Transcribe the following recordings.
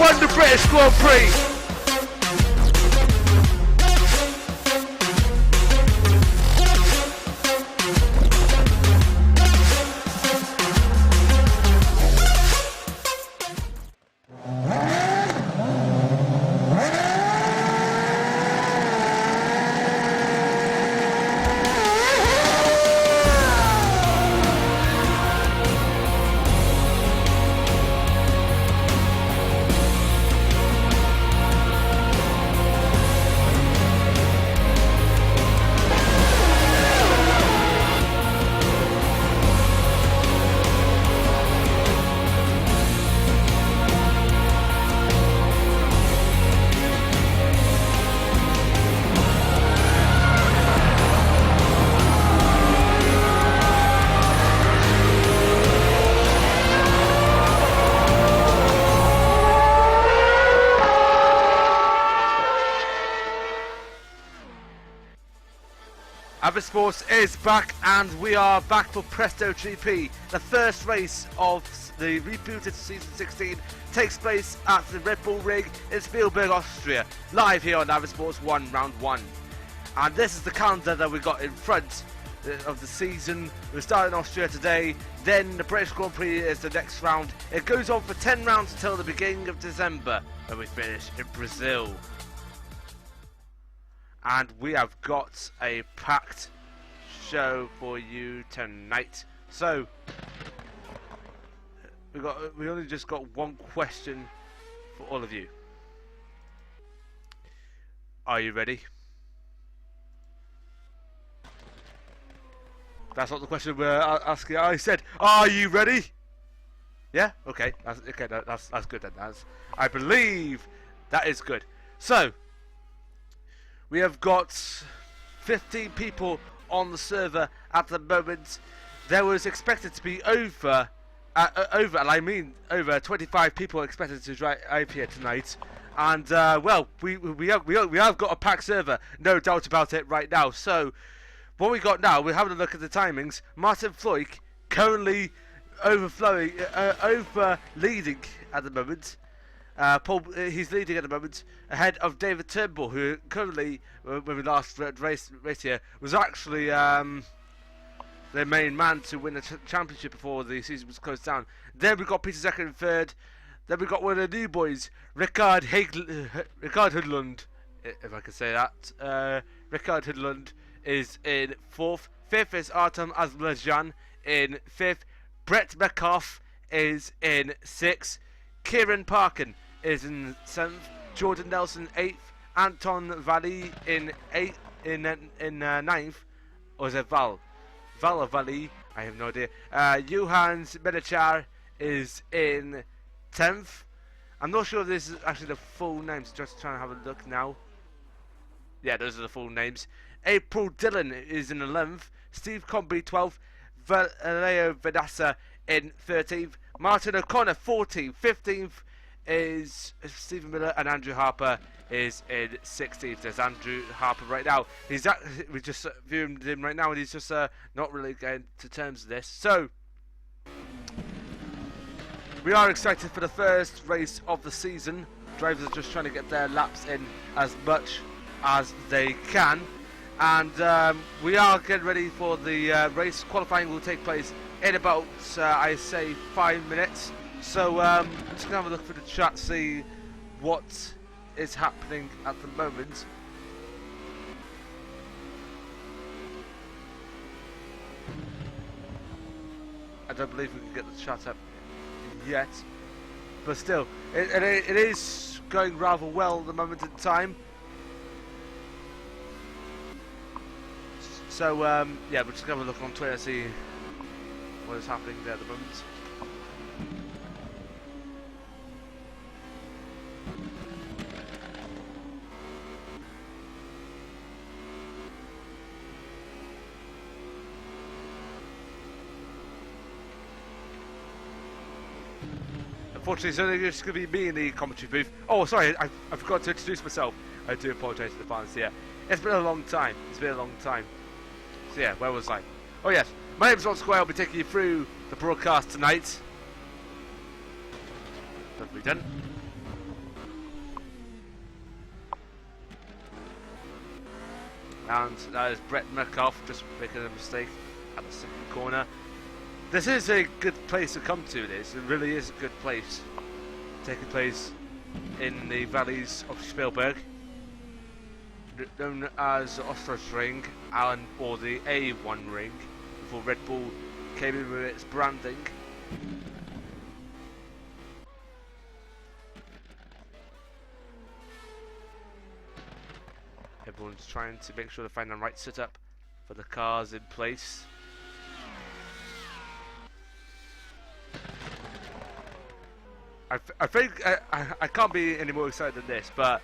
won the British Grand Prix. Sports is back, and we are back for PrestoGP. The first race of the rebooted season 16 takes place at the Red Bull Ring in Spielberg, Austria, live here on Sports 1 Round 1. And this is the calendar that we got in front of the season. We start in Austria today, then the British Grand Prix is the next round. It goes on for 10 rounds until the beginning of December, when we finish in Brazil. And we have got a packed show for you tonight. So we only just got one question for all of you. Are you ready? That's not the question we're asking. I said, are you ready? Yeah? Okay. That's good then. I believe that is good. So we have got 15 people on the server at the moment. There was expected to be over, and I mean over 25 people expected to drive here tonight. And well, we have got a packed server, no doubt about it right now. So what we got now, we're having a look at the timings. Martin Floyd currently over leading at the moment. He's leading at the moment, ahead of David Turnbull, who currently, when we last race here, was actually the main man to win the championship before the season was closed down. Then we got Peter second and third. Then we got one of the new boys, Rickard Hoodlund, if I can say that. Rickard Hoodlund is in fourth. Fifth is Artem Azmlajan in fifth. Brett Metcalf is in sixth. Kieran Parkin is in 7th, Jordan Nelson 8th, Anton Valley in 9th, or is it Val or Valley? I have no idea. Johannes Medichar is in 10th. I'm not sure if this is actually the full names, just trying to have a look now. Yeah, those are the full names. April Dillon is in 11th, Steve Comby 12th, Valeo Vedassa in 13th, Martin O'Connor 14th, 15th is Stephen Miller, and Andrew Harper is in 16th. There's Andrew Harper right now. We just viewed him right now, and he's just not really getting to terms with this. So we are excited for the first race of the season. Drivers are just trying to get their laps in as much as they can, and we are getting ready for the race. Qualifying will take place in about, I say, 5 minutes. So I'm just going to have a look through the chat, see what is happening at the moment. I don't believe we can get the chat up yet, but still, it is going rather well at the moment in time. So yeah, we're just going to have a look on Twitter and see what is happening there at the moment. Unfortunately, it's only just going to be me in the commentary booth. Oh, sorry, I forgot to introduce myself. I do apologise to the fans here. It's been a long time. So yeah, where was I? Oh yes, my name is Squire. I'll be taking you through the broadcast tonight. Lovely done. And that is Brett Metcalf just making a mistake at the second corner. This is a good place to come to, this. It really is a good place. Taking place in the valleys of Spielberg, known as the Austria ring or the A1 ring, before Red Bull came in with its branding. Everyone's trying to make sure they find the right setup for the cars in place. I think I can't be any more excited than this, but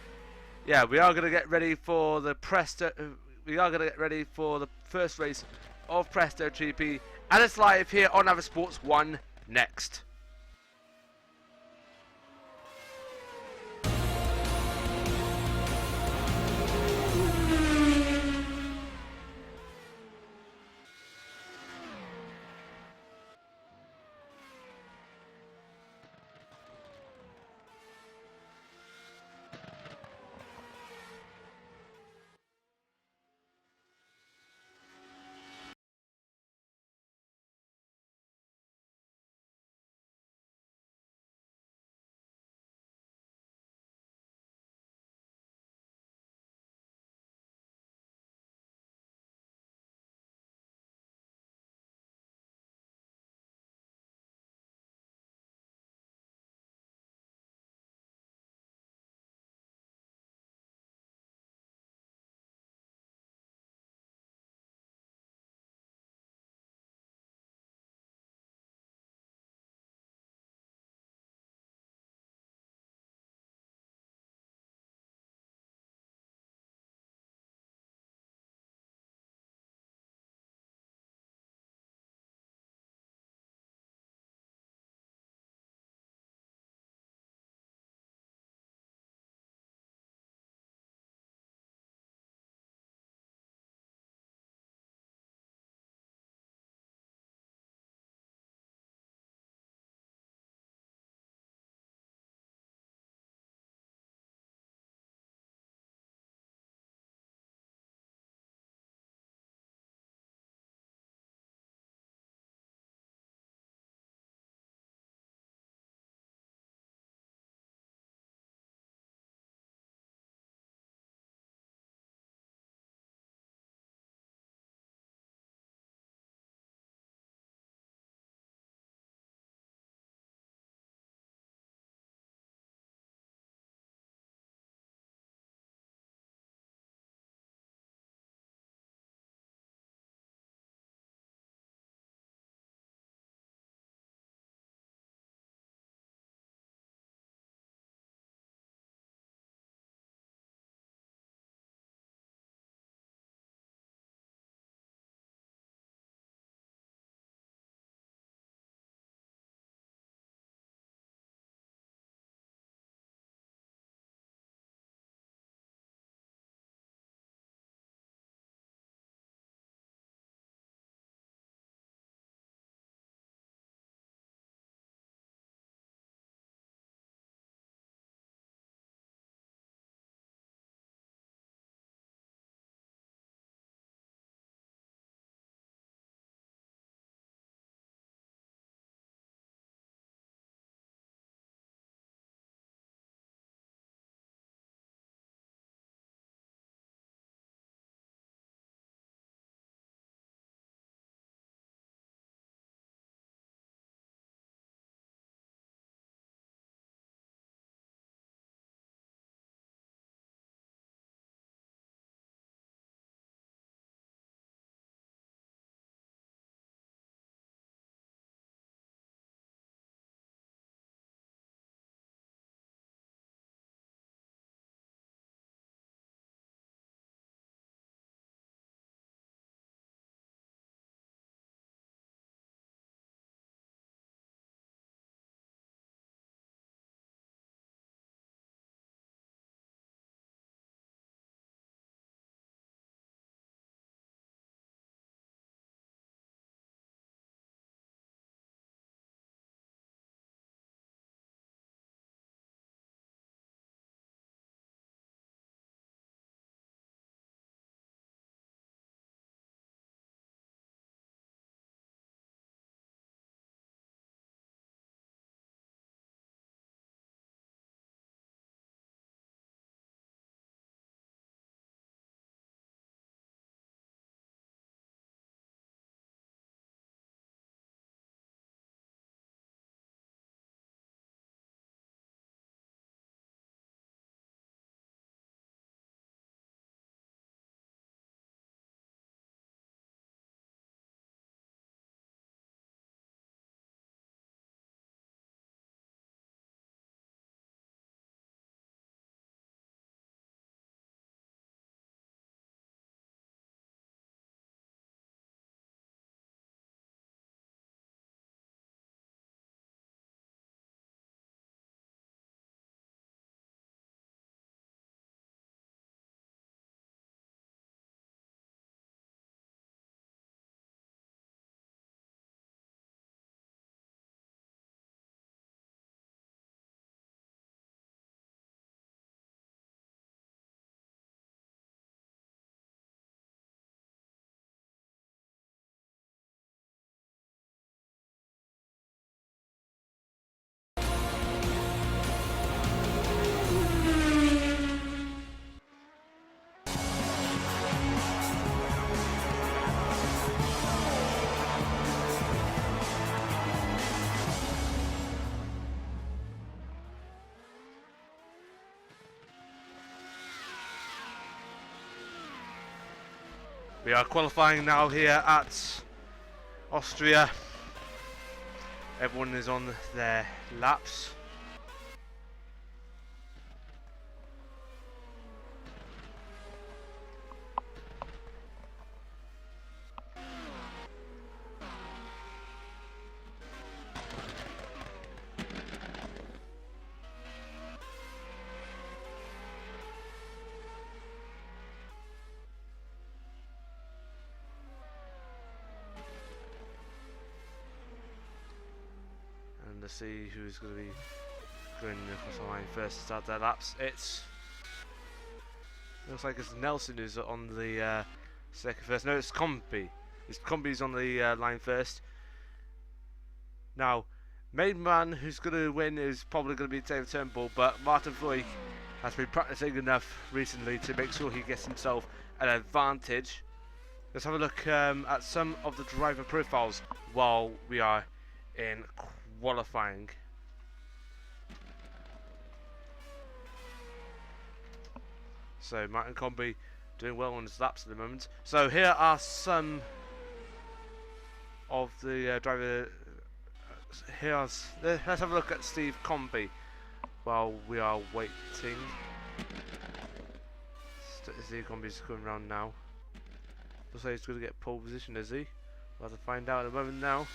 yeah, we are gonna get ready for the We are gonna get ready for the first race of PrestoGP, and it's live here on Other Sports 1 next. We are qualifying now here at Austria. Everyone is on their laps. To see who's going to be going across the line first to start their laps. Looks like it's Nelson who's on the second first. No, it's Comby. Comby's on the line first. Now, main man who's going to win is probably going to be David Turnbull, but Martin Floyd has been practicing enough recently to make sure he gets himself an advantage. Let's have a look at some of the driver profiles while we are in qualifying. So Martin Comby doing well on his laps at the moment. So here are some of the driver. Let's have a look at Steve Comby while we are waiting. Steve Comby's coming around now. Looks like he's going to get pole position, is he? We'll have to find out in a moment now.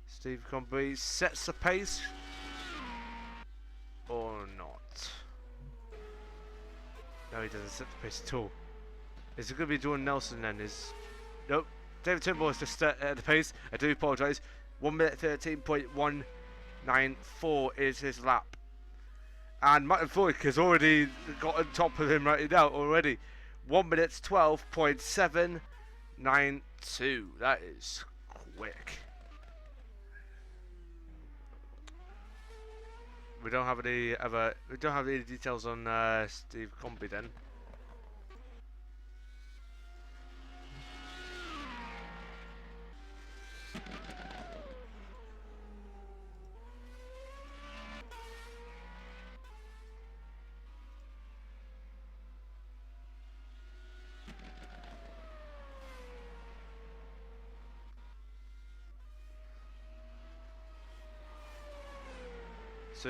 Steve Comby sets the pace or not. No, he doesn't set the pace at all. Is it going to be Jordan Nelson then? Nope. David Turnbull is just at the pace. I do apologise. 1 minute 13.194 is his lap. And Martin Floyd has already got on top of him right now already. 1 minute 12.792. That is quick. We don't have any details on Steve Comby then. So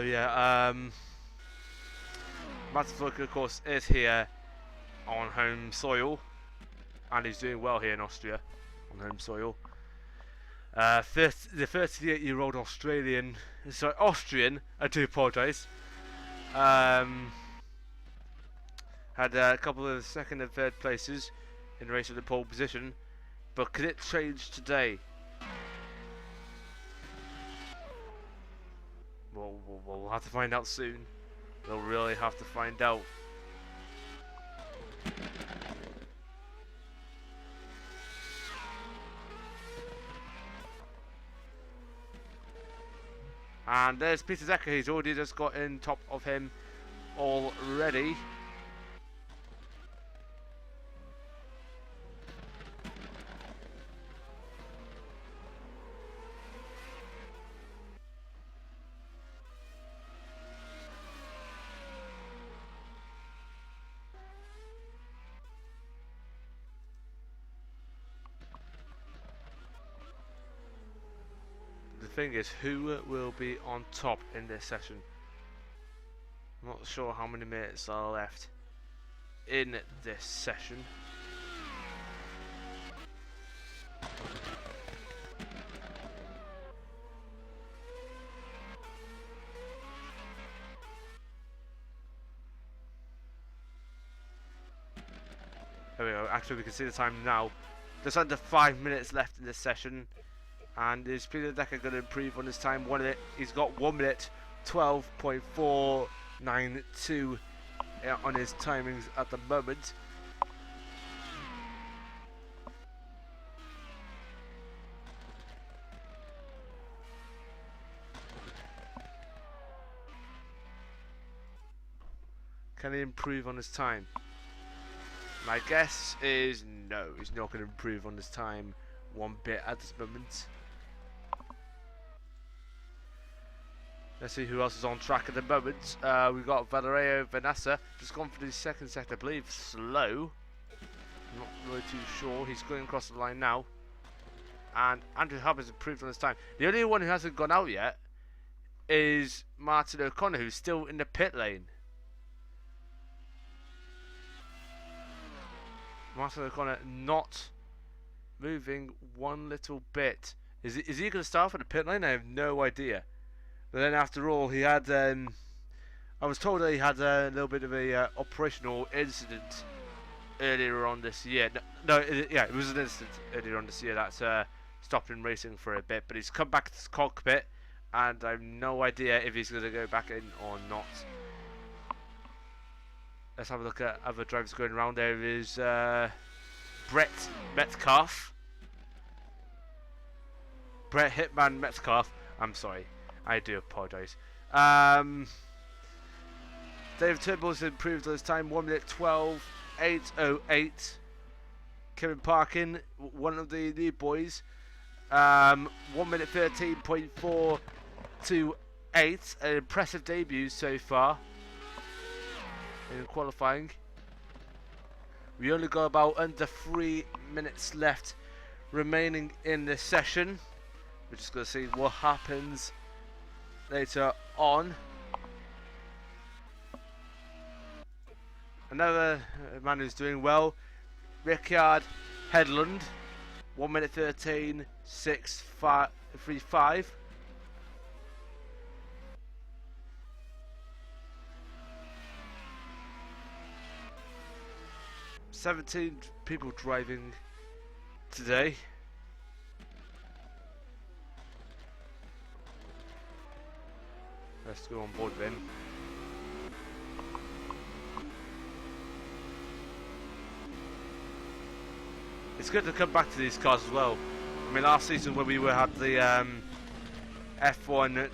yeah. Martin Floyd, of course, is here on home soil, and he's doing well here in Austria on home soil. The 38-year-old Austrian, I do apologise, had a couple of second and third places in the race at the pole position, but could it change today? We'll have to find out soon. We'll really have to find out. And there's Peter Decker. He's already just got in top of him already. The thing is, who will be on top in this session? I'm not sure how many minutes are left in this session. There we go. Actually, we can see the time now. There's under 5 minutes left in this session. And is Peter Decker going to improve on his time? He's got 1 minute 12.492 on his timings at the moment. Can he improve on his time? My guess is no, he's not going to improve on his time one bit at this moment. Let's see who else is on track at the moment. We've got Valerio Vanessa, just gone for the second set, I believe, slow. I'm not really too sure. He's going across the line now. And Andrew Harper's improved on his time. The only one who hasn't gone out yet is Martin O'Connor, who's still in the pit lane. Martin O'Connor not moving one little bit. Is he going to start for the pit lane? I have no idea. But then after all, he had... I was told that he had a little bit of a operational incident earlier on this year. It was an incident earlier on this year that stopped him racing for a bit. But he's come back to his cockpit, and I have no idea if he's going to go back in or not. Let's have a look at other drivers going around. There is Brett Metcalf. Brett Hitman Metcalf. I'm sorry. I do apologise. David Turnbull's improved on his time. 1 minute 12.808. Kevin Parkin, one of the new boys. 1 minute 13.428. An impressive debut so far in qualifying. We only got about under 3 minutes left remaining in this session. We're just going to see what happens later on. Another man who's doing well, Ricard Headland, 1 minute 13.635. 17 people driving today. Let's go on board then. It's good to come back to these cars as well. I mean, last season when we had the F1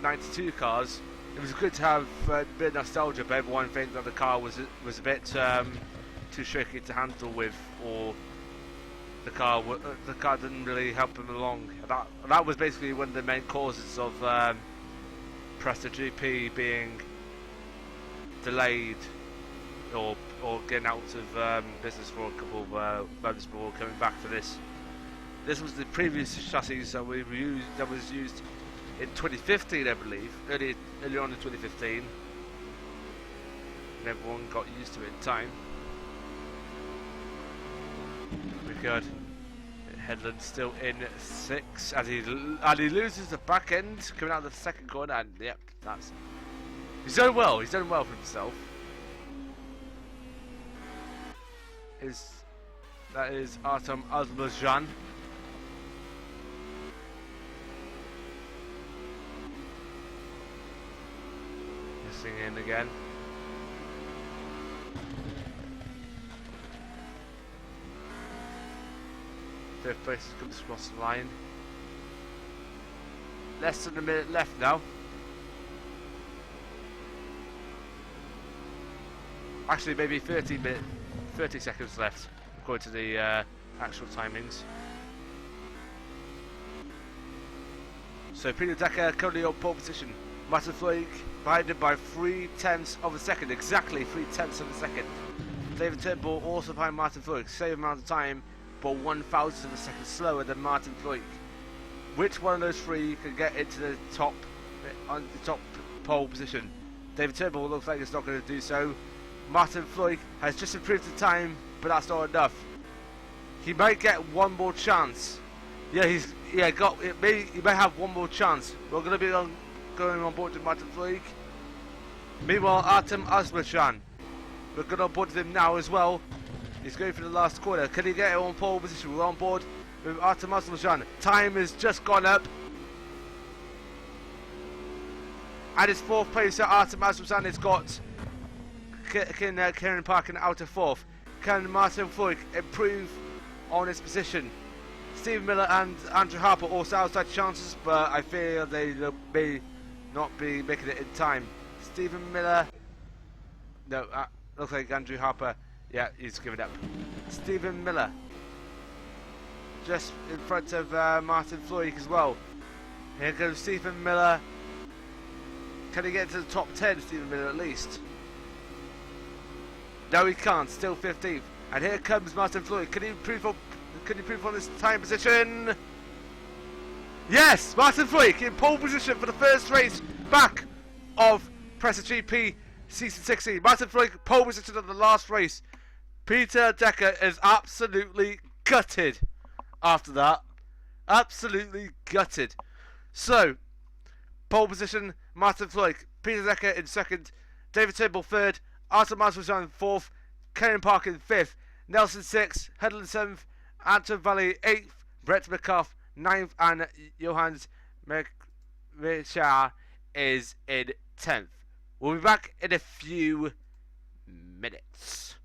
92 cars, it was good to have a bit of nostalgia, but everyone thinks that the car was a bit too shaky to handle with, or the car didn't really help them along. That was basically one of the main causes of PrestoGP being delayed or getting out of business for a couple of months before coming back to this. This was the previous chassis that was used in 2015, I believe, earlier on in 2015, and everyone got used to it in time. We've got Headland still in 6, and he loses the back end coming out of the second corner, and yep, he's done well. He's done well for himself. That is Artem Azerbaijani. Missing in again. Third place comes across the line. Less than a minute left now. Actually, maybe 30 seconds left, according to the actual timings. So Peter Decker currently on pole position. Martin Floyd behind him by 0.3 of a second, exactly 0.3 of a second. David Turnbull also behind Martin Floyd, same amount of time, but 1/1000 of a second slower than Martin Floyd. Which one of those three can get into the top pole position? David Turnbull looks like he's not going to do so. Martin Floyd has just improved the time, but that's not enough. He might get one more chance. He might have one more chance. We're going to be going on board with Martin Floyd. Meanwhile, Artem Azerbaijani, we're going on board with him now as well. He's going for the last corner. Can he get it on pole position? We're on board with Artem Azerbaijani. Time has just gone up. And his fourth place, Artem Azerbaijani has got Kieran Parkin out of fourth. Can Martin Floyd improve on his position? Stephen Miller and Andrew Harper also outside chances, but I fear they may not be making it in time. Stephen Miller, no, looks like Andrew Harper, yeah, he's given up. Stephen Miller, just in front of Martin Floyd as well. Here goes Stephen Miller. Can he get to the top 10, Stephen Miller, at least? No, he can't. Still 15th. And here comes Martin Floyd. Can he improve on this time position? Yes! Martin Floyd in pole position for the first race back of PrestoGP Season 16. Martin Floyd pole position on the last race. Peter Decker is absolutely gutted after that. Absolutely gutted. So, pole position, Martin Floyd, Peter Decker in second, David Turnbull third, Arthur Miles in fourth, Karen Park in fifth, Nelson sixth, Huddle in seventh, Anton Valley eighth, Brett McCough ninth, and Johannes McRichard is in 10th. We'll be back in a few minutes.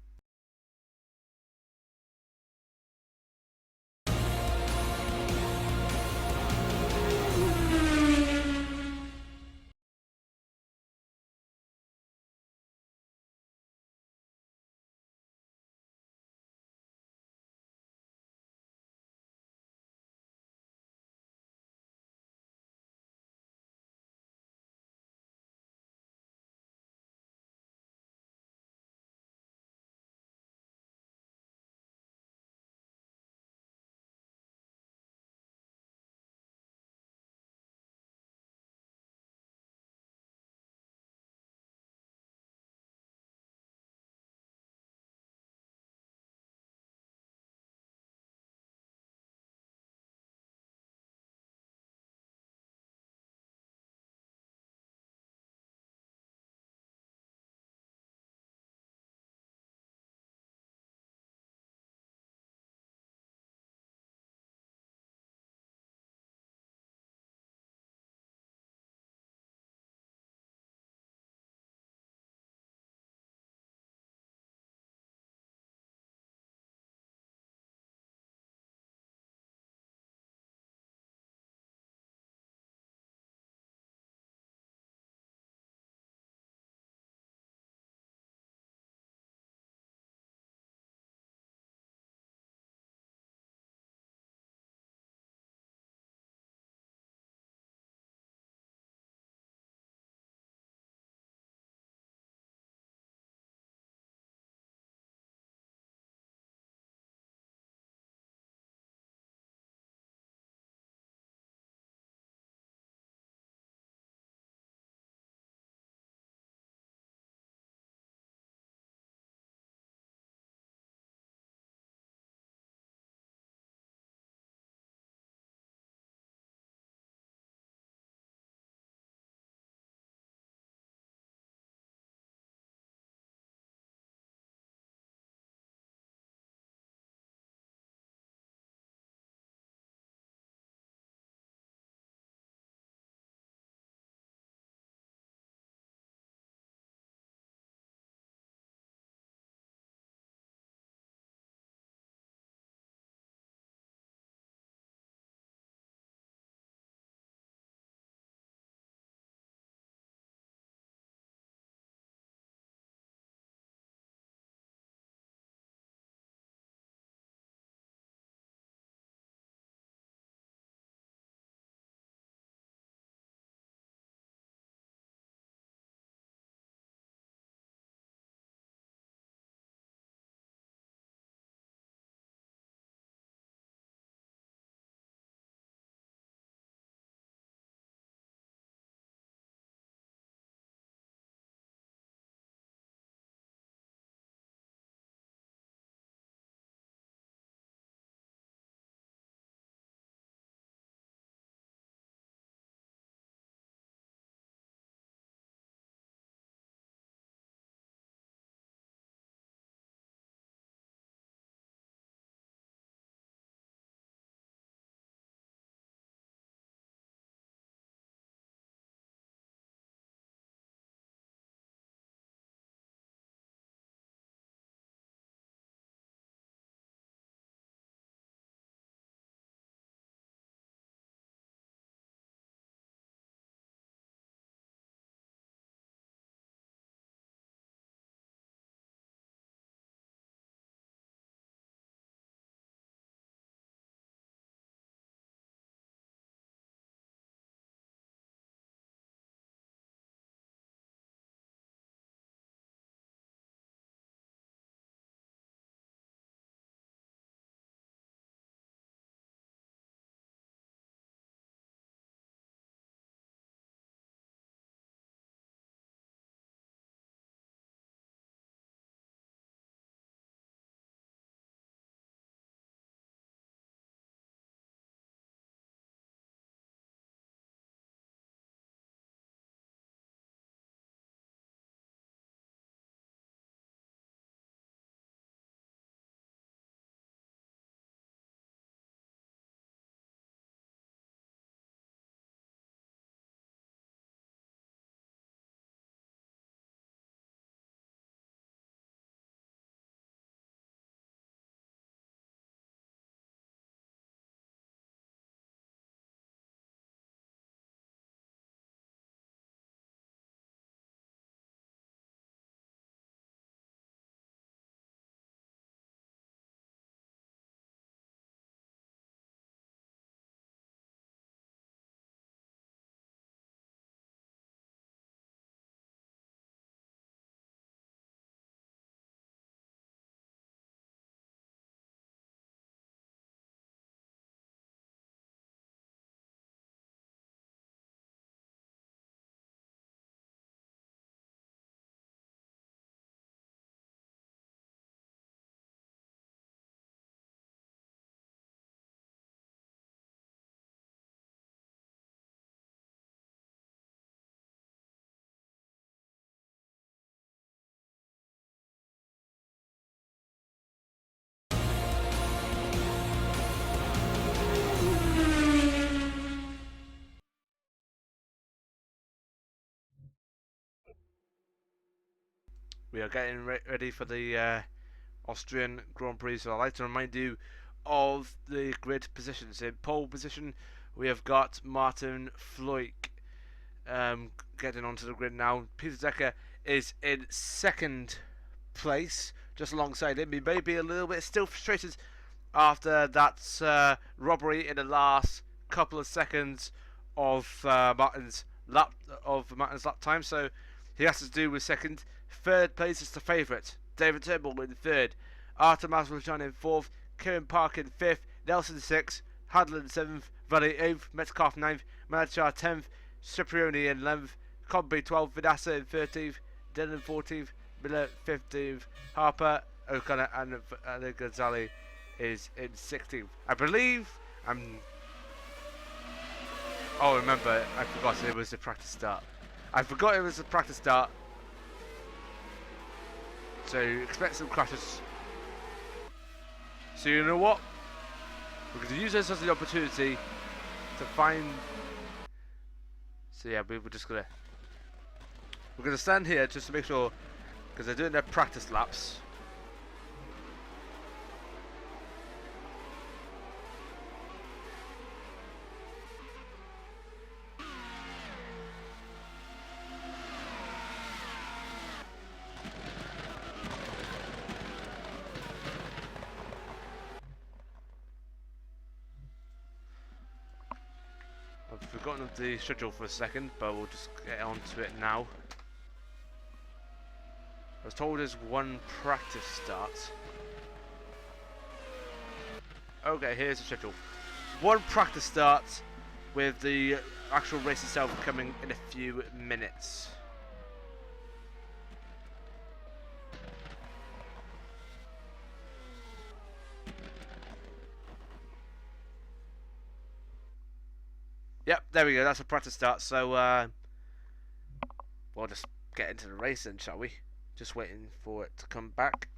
We are getting ready for the Austrian Grand Prix, so I'd like to remind you of the grid positions. In pole position, we have got Martin Floik getting onto the grid now. Peter Decker is in second place, just alongside him. He may be a little bit still frustrated after that robbery in the last couple of seconds of Martin's lap time, so he has to do with second. Third place is the favourite, David Turnbull in third, Arthur Maslow in fourth, Kieran Park in fifth, Nelson sixth, Hadlin seventh, Valley eighth, Metcalf ninth, Manachar 10th, Cipriani in 11th, Comby 12th, Vanessa in 13th, Dylan 14th, Miller 15th, Harper, O'Connor and Gonzalez is in 16th. I believe oh, remember, I forgot it was the practice start. So expect some crashes. So you know what? We're going to use this as the opportunity to find. So yeah, we're gonna stand here just to make sure, because they're doing their practice laps. I've forgotten of the schedule for a second, but we'll just get on to it now. I was told there's one practice start. Okay, here's the schedule. One practice start with the actual race itself coming in a few minutes. Yep, there we go, that's a practice start, so we'll just get into the race then, shall we? Just waiting for it to come back.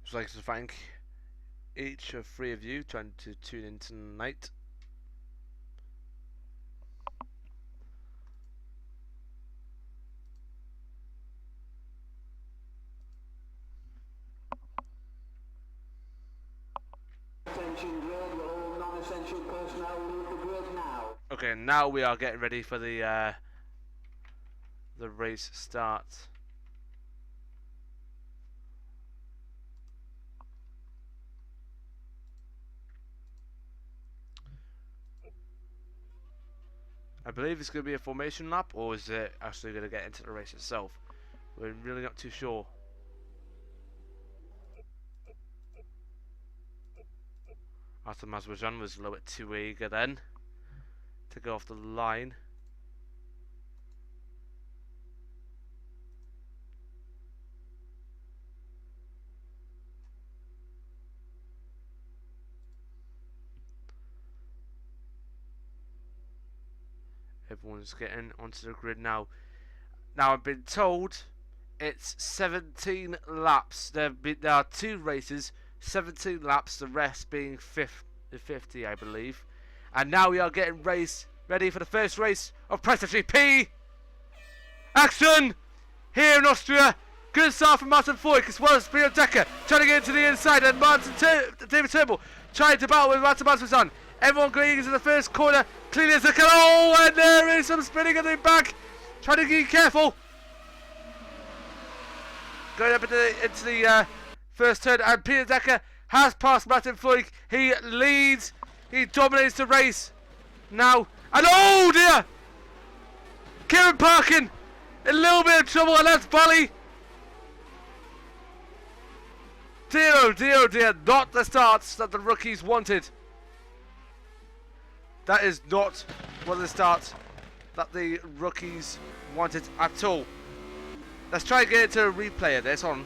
Just like to thank each of three of you trying to tune in tonight. Okay, now we are getting ready for the race start. I believe it's going to be a formation lap, or is it actually going to get into the race itself? We're really not too sure. Arthur Mazwajan was a little bit too eager then to go off the line. Everyone's getting onto the grid now. Now I've been told it's 17 laps. There are two races, 17 laps, the rest being 50, I believe. And now we are getting ready for the first race of PrestoGP. Action! Here in Austria. Good start from Martin Foyk as well as Peter Decker trying to get into the inside, and David Turnbull trying to battle with Martin Mazwazan. Everyone going into the first corner, clean as a can. Oh, and there is some spinning at the back. Trying to be careful. Going up into the first turn, and Peter Decker has passed Martin Foyk. He leads. He dominates the race now. And oh dear! Kieran Parkin in a little bit of trouble, and that's Bally. Dear, oh dear, oh dear. Not the starts that the rookies wanted. That is not one of the starts that the rookies wanted at all. Let's try and get into a replay of this on.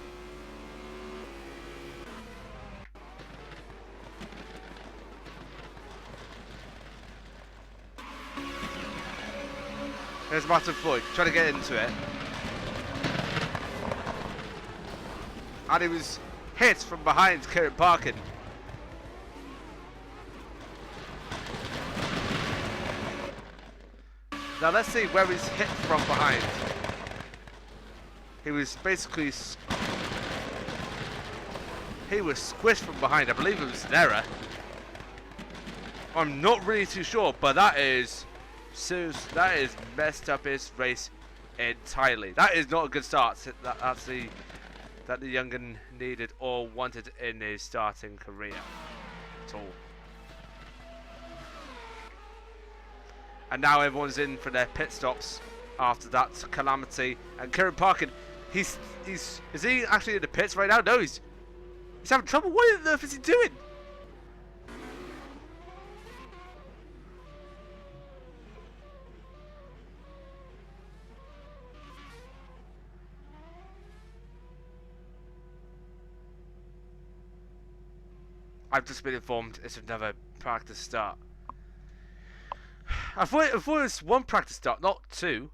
There's Martin Floyd trying to get into it. and he was hit from behind Kieran Parkin. Now let's see where he's hit from behind. He was basically squished from behind. I believe it was an error. I'm not really too sure, but that is messed up his race entirely. That is not a good start. That's that the young'un needed or wanted in his starting career at all. And now everyone's in for their pit stops after that calamity. And Kieran Parkin, is he actually in the pits right now? No, he's having trouble. What on earth is he doing? I've just been informed it's another practice start. I thought it was one practice start, not two.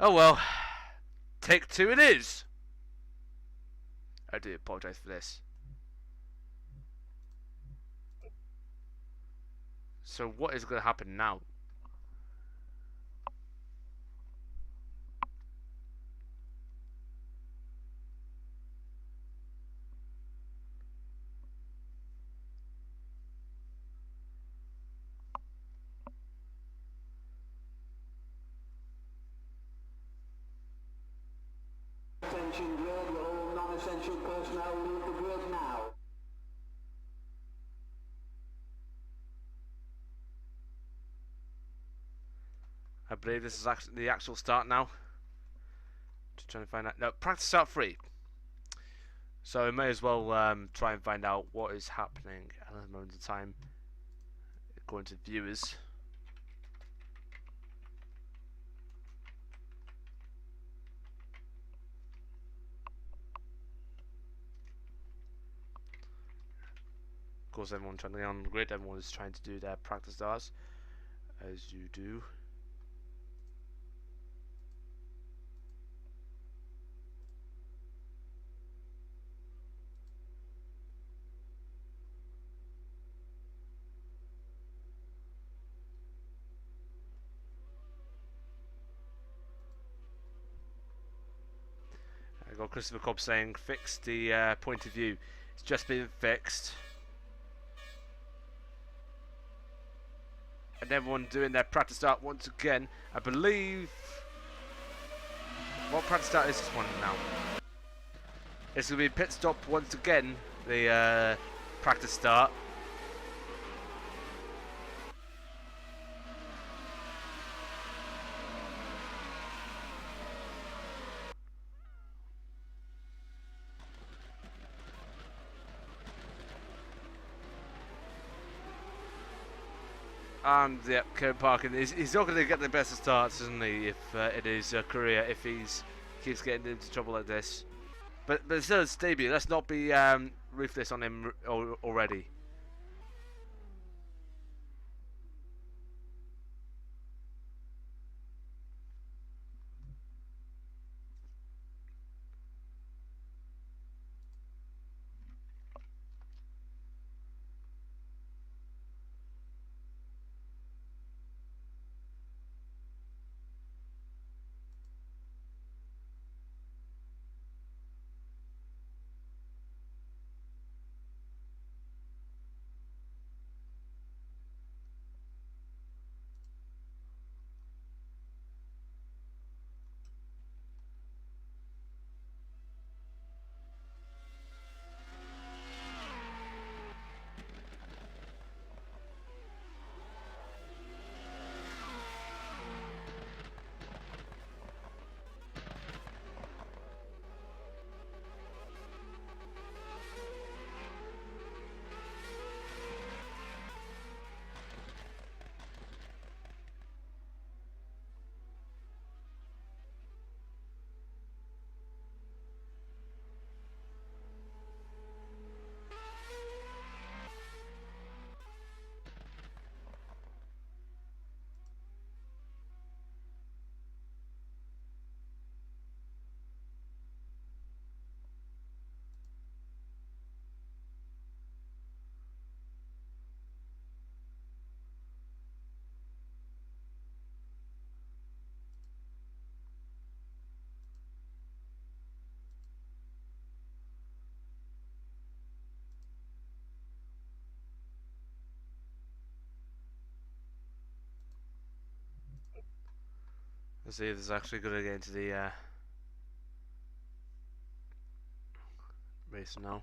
Oh well. Take two it is. I do apologise for this. So what is going to happen now? Attention grid, all non-essential personnel leave the grid now. I believe this is actually the actual start now. Just trying to find out. No, practice start 3. So we may as well try and find out what is happening at the moment of time, according to viewers. Of course, everyone trying to get on the grid. Everyone is trying to do their practice starts, as you do. I got Christopher Cobb saying, "Fix the point of view." It's just been fixed. And everyone doing their practice start once again. I believe. What practice start is this one now? It's going to be pit stop once again. The practice start. And yeah, Kieran Parkin he's not going to get the best of starts, isn't he? If in his career, if he's keeps getting into trouble like this. But still, it's debut. Let's not be ruthless on him already. Let's see if this is actually going to get into the race now.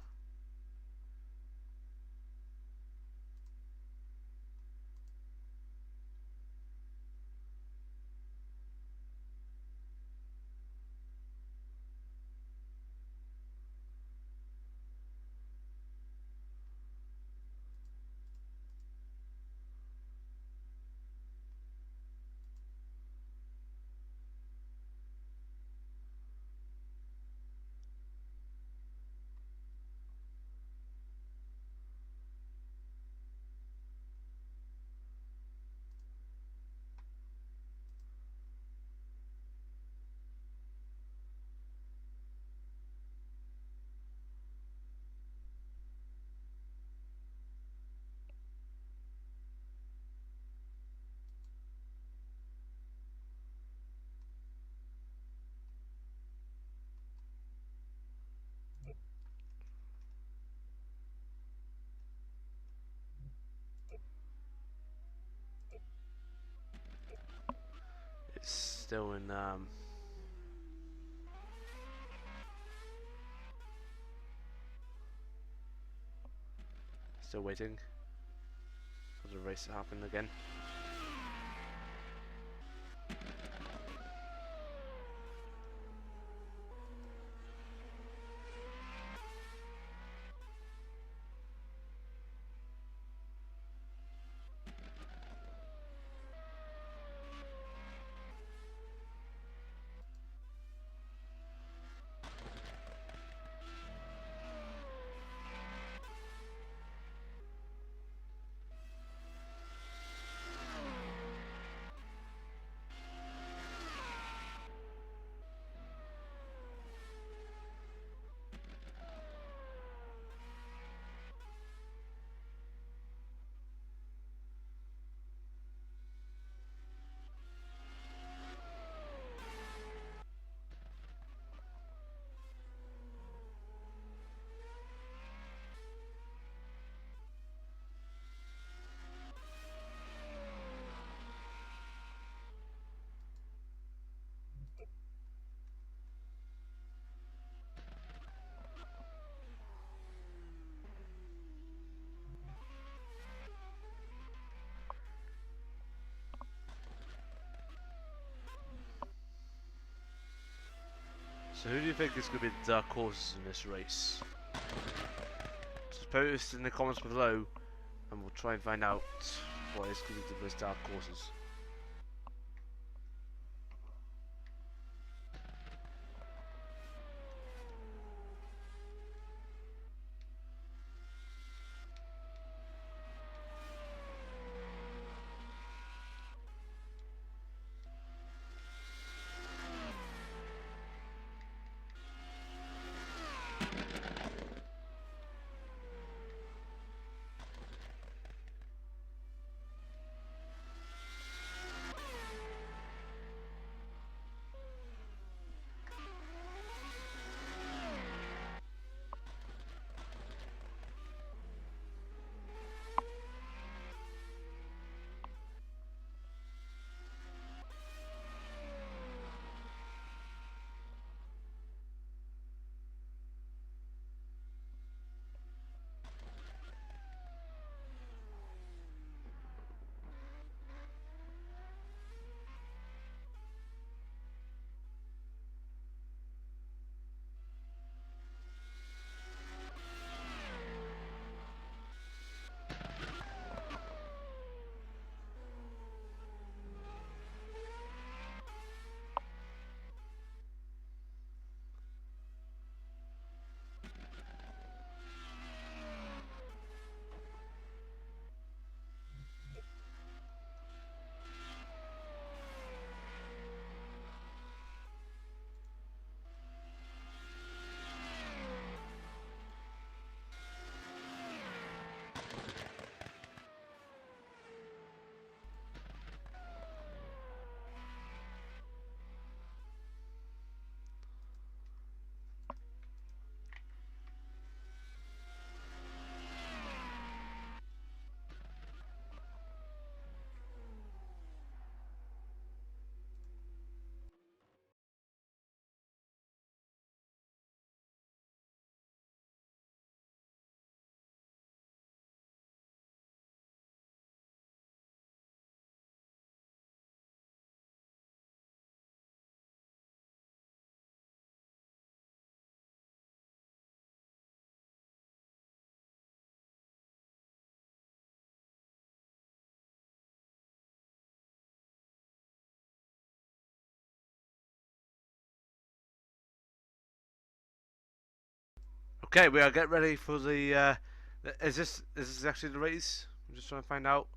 It's still in still waiting for the race to happen again. So who do you think is going to be the dark horses in this race? Just post in the comments below and we'll try and find out what is going to be the dark horses. Okay, we are getting ready for the. Is this actually the race? I'm just trying to find out.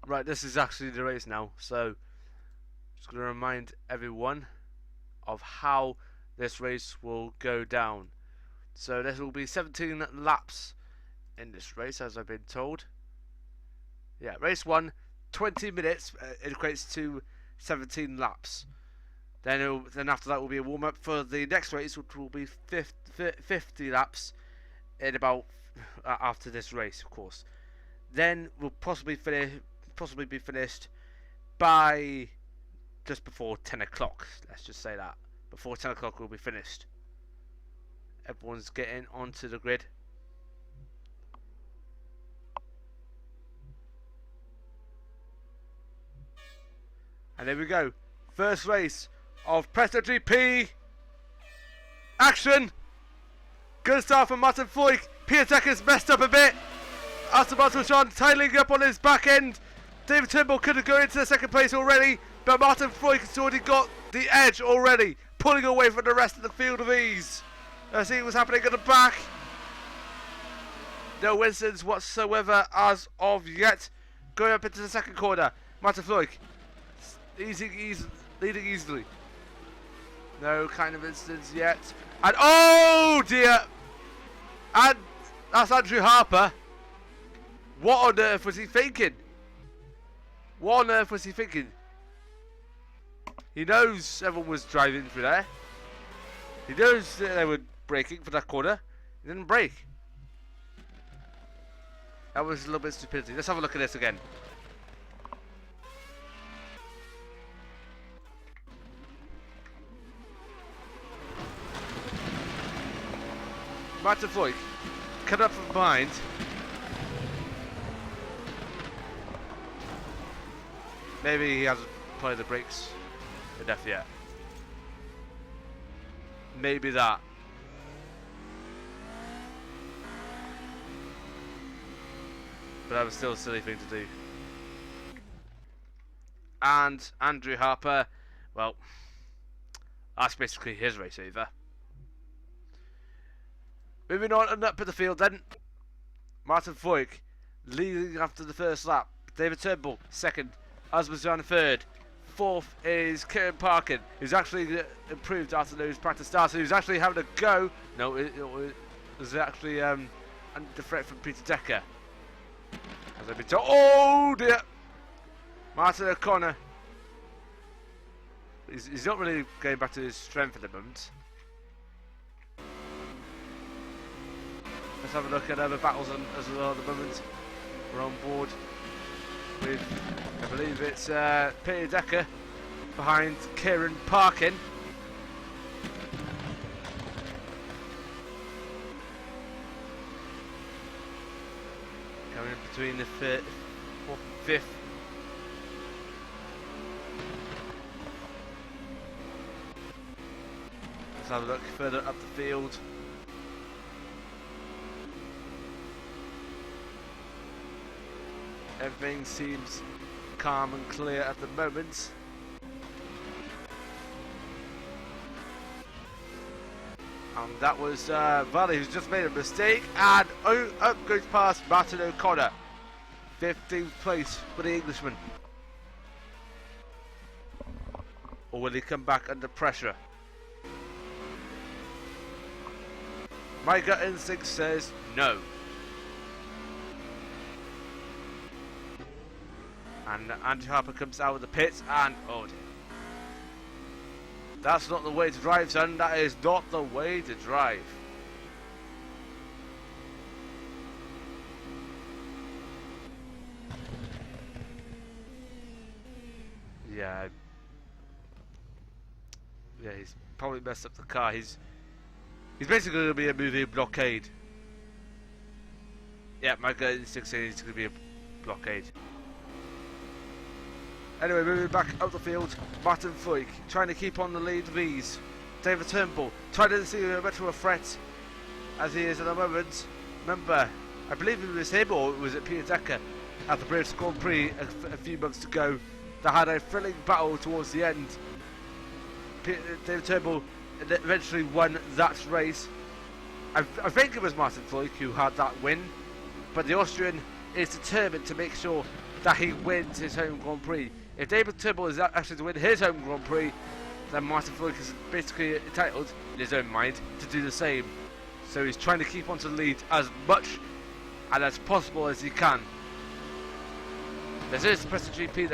Right, this is actually the race now. So, just going to remind everyone of how this race will go down. So there will be 17 laps in this race, as I've been told. Yeah, race 1, 20 minutes. It equates to 17 laps. Then after that will be a warm up for the next race, which will be 50 laps in about after this race, of course. Then we'll possibly be finished by just before 10 o'clock. Let's just say that before 10 o'clock we'll be finished. Everyone's getting onto the grid. And there we go. First race of PrestoGP. Action! Good start from Martin Foyk. Peter Decker's messed up a bit. Aston Martin Sean tiling up on his back end. David Turnbull could have gone into the second place already, but Martin Foyk has already got the edge already, pulling away from the rest of the field of ease. Let's see what's happening at the back. No incidents whatsoever as of yet. Going up into the second corner. Martin Foyk leading easily. No kind of incidents yet. And oh dear! And that's Andrew Harper. What on earth was he thinking? What on earth was he thinking? He knows everyone was driving through there. He knows that they were braking for that corner. He didn't brake. That was a little bit of stupidity. Let's have a look at this again. Martin Foyk cut up from behind. Maybe he hasn't applied the brakes enough yet. Maybe that. But that was still a silly thing to do. And Andrew Harper, well, that's basically his race over. Moving on and up in the field then. Martin Foyk leading after the first lap. David Turnbull second. Osborne third. Fourth is Kieran Parkin, who's actually improved after those practice starts. Who's actually having a go. No, it was actually under threat from Peter Decker. As I've been told. Oh dear! Martin O'Connor. He's not really going back to his strength at the moment. Let's have a look at other battles as well at the moment. We're on board with, I believe it's Peter Decker behind Kieran Parkin. Coming in between the fourth and fifth. Let's have a look further up the field. Everything seems calm and clear at the moment. And that was Valley, who's just made a mistake. And up goes past Martin O'Connor. 15th place for the Englishman. Or will he come back under pressure? My gut instinct says no. And Andrew Harper comes out of the pits and oh dear. That's not the way to drive, son. That is not the way to drive. Yeah. Yeah, he's probably messed up the car. He's basically going to be a moving blockade. Yeah, my gut instinct says it's going to be a blockade. Anyway, moving back out the field, Martin Foyk trying to keep on the lead of ease. David Turnbull trying to see much of a threat as he is at the moment. Remember, I believe it was him or was it Peter Decker at the British Grand Prix a few months ago that had a thrilling battle towards the end David Turnbull eventually won that race. I think it was Martin Floyd who had that win, but the Austrian is determined to make sure that he wins his home Grand Prix. If David Turnbull is actually to win his home Grand Prix, then Martin Floyd is basically entitled, in his own mind, to do the same. So he's trying to keep on to the lead as much and as possible as he can. This is PrestoGP,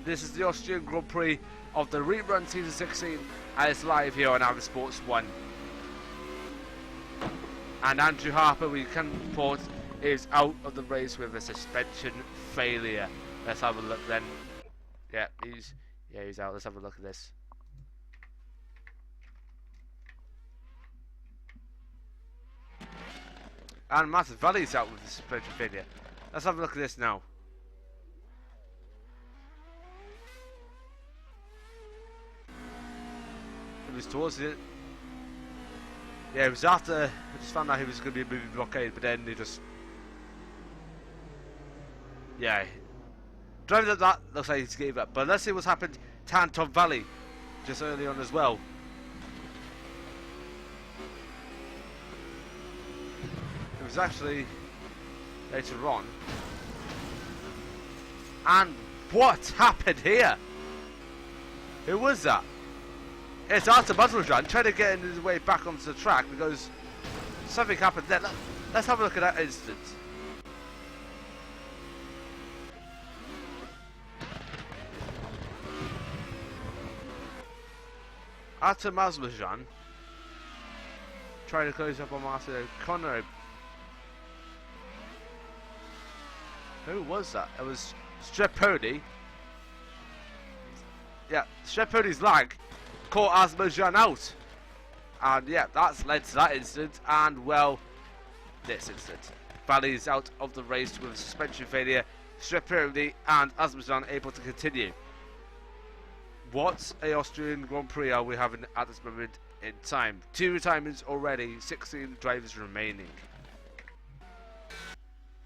this is the Austrian Grand Prix of the rerun season 16, and it's live here on Avid Sports 1. And Andrew Harper, we can report, is out of the race with a suspension failure. Let's have a look then. Yeah, he's out. Let's have a look at this. And Martin Valley's out with the suspension failure. Let's have a look at this now. It was towards it. Yeah, it was after I just found out he was going to be a moving blockade, but then he just... Yeah. Driving at that looks like he gave up. But let's see what's happened to Anton Valley just early on as well. It was actually later on. And what happened here? Who was that? It's Artur Mazlojan trying to get his way back onto the track because something happened there. Let's have a look at that incident. Artur Mazlojan trying to close up on Martin O'Connor. Who was that? It was Streponi. Yeah, Streponi's lag caught Mazlojan out. And yeah, that's led to that incident. And well, this incident. Valley's out of the race with a suspension failure. Streponi and Mazlojan able to continue. What a Austrian Grand Prix are we having at this moment in time? 2 retirements already, 16 drivers remaining.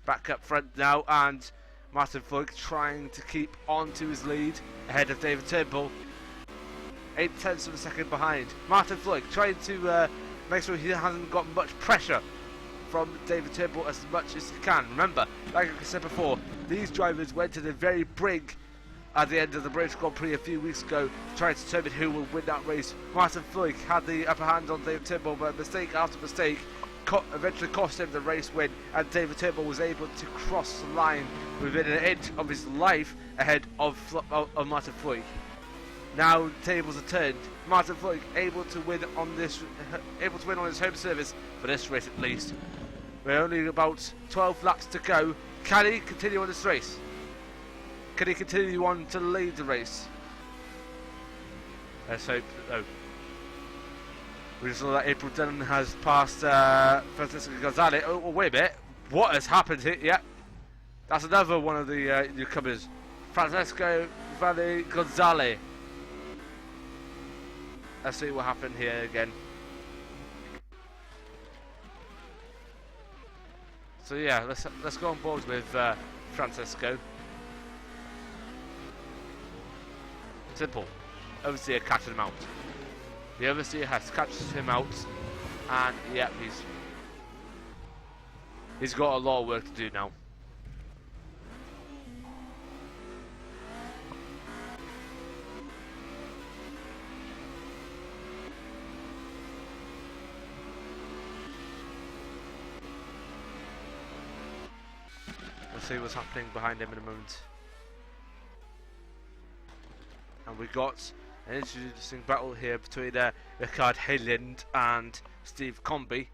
Back up front now, and Martin Floyd trying to keep on to his lead ahead of David Turnbull. 8/10 of a second behind. Martin Floyd trying to make sure he hasn't got much pressure from David Turnbull as much as he can. Remember, like I said before, these drivers went to the very brink at the end of the British Grand Prix a few weeks ago, trying to determine who will win that race. Martin Floyd had the upper hand on David Turnbull, but mistake after mistake eventually cost him the race win, and David Turnbull was able to cross the line within an inch of his life ahead of Martin Floyd. Now the tables are turned. Martin Floyd able to win on his home service for this race at least. We're only about 12 laps to go. Can he continue on this race? Can he continue on to lead the race? Let's hope that no. We just saw that April Dunn has passed Francisco Gonzalez. Oh, wait a minute. What has happened here? Yeah. That's another one of the newcomers. Francisco Gonzalez. Let's see what happened here again. So yeah, let's go on board with Francisco. Simple. Overseer catches him out. The overseer has catches him out, and yeah, he's got a lot of work to do now. We'll see what's happening behind him in a moment. And we got an interesting battle here between Richard Hayland and Steve Comby.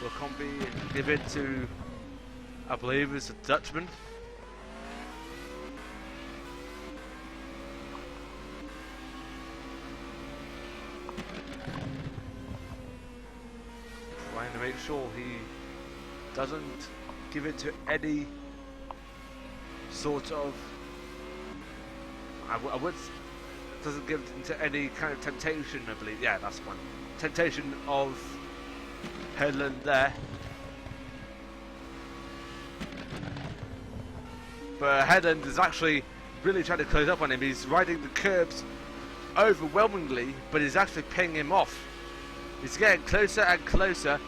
Will Comby give it to, I believe it's a Dutchman. Trying to make sure he doesn't give it to any sort of, I would, doesn't give it into any kind of temptation, I believe. Yeah, that's one. Temptation of Headland there. but Headland is actually really trying to close up on him. He's riding the curbs overwhelmingly, but he's actually paying him off. He's getting closer and closer.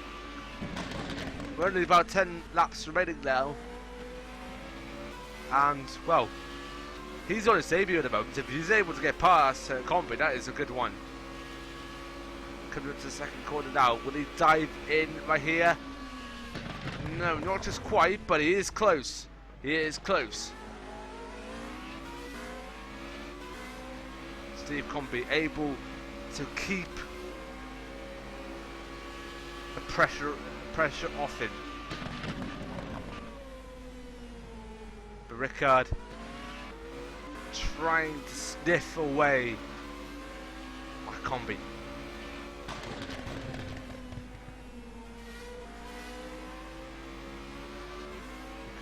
We're only about 10 laps remaining now. And, well, he's on his debut at the moment. If he's able to get past Combi, that is a good one. Coming up to the second corner now. Will he dive in right here? No, not just quite, but he is close. He is close. Steve Combi able to keep the pressure off him. But Ricard trying to sniff away my Combi.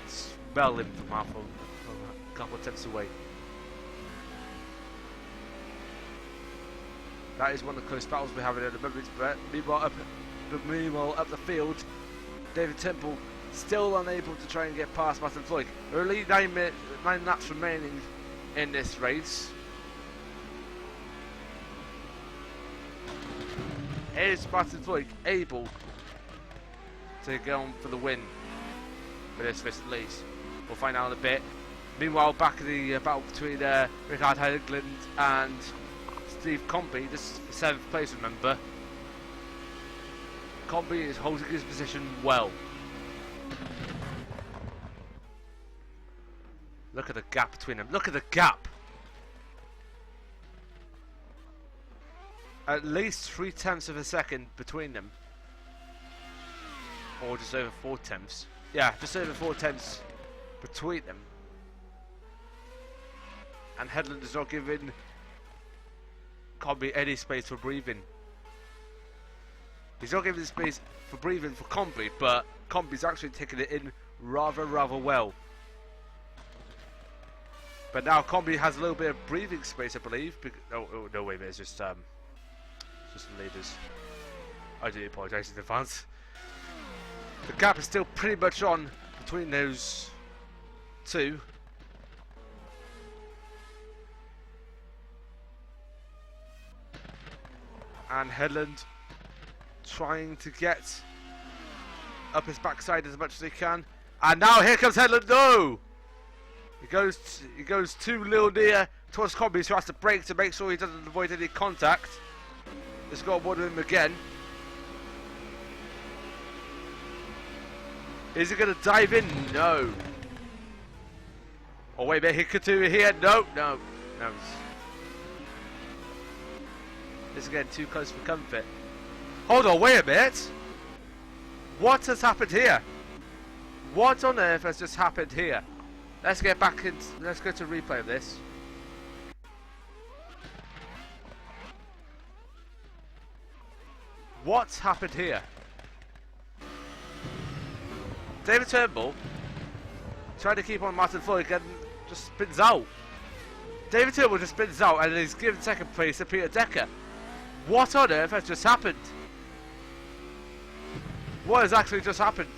Smell him from half a couple of attempts away. That is one of the close battles we're having at the moment. But meanwhile, up the field, David Temple still unable to try and get past Martin Floyd. Only 9 laps remaining in this race. Is Martin Floyd able to go on for the win for this race at least? We'll find out in a bit. Meanwhile, back in the battle between Ricard Hegland and Steve Combi, this is the 7th place, remember. Combi is holding his position well. Look at the gap between them. Look at the gap. At least 3/10 of a second between them. Or just over 4/10. Yeah, just over 4/10 between them. And Headland is not giving Combi any space for breathing. He's not giving space for breathing for Combi, but Combi's actually taking it in rather well. But now Combi has a little bit of breathing space, I believe. Oh no, wait a minute, it's just the leaders. I do apologise in advance. The gap is still pretty much on between those two. And Headland trying to get up his backside as much as he can. And now here comes Headland. No! He goes too little near towards Combi, so he has to brake to make sure he doesn't avoid any contact. He's got one of him again. Is he going to dive in? No. Oh wait a minute, he could do it here. No. This is getting too close for comfort. Hold on, wait a minute. What has happened here? What on earth has just happened here? Let's get back in. Let's go to replay of this. What's happened here? David Turnbull trying to keep on Martin Floyd and just spins out. David Turnbull just spins out and he's given second place to Peter Decker. What on earth has just happened? What has actually just happened?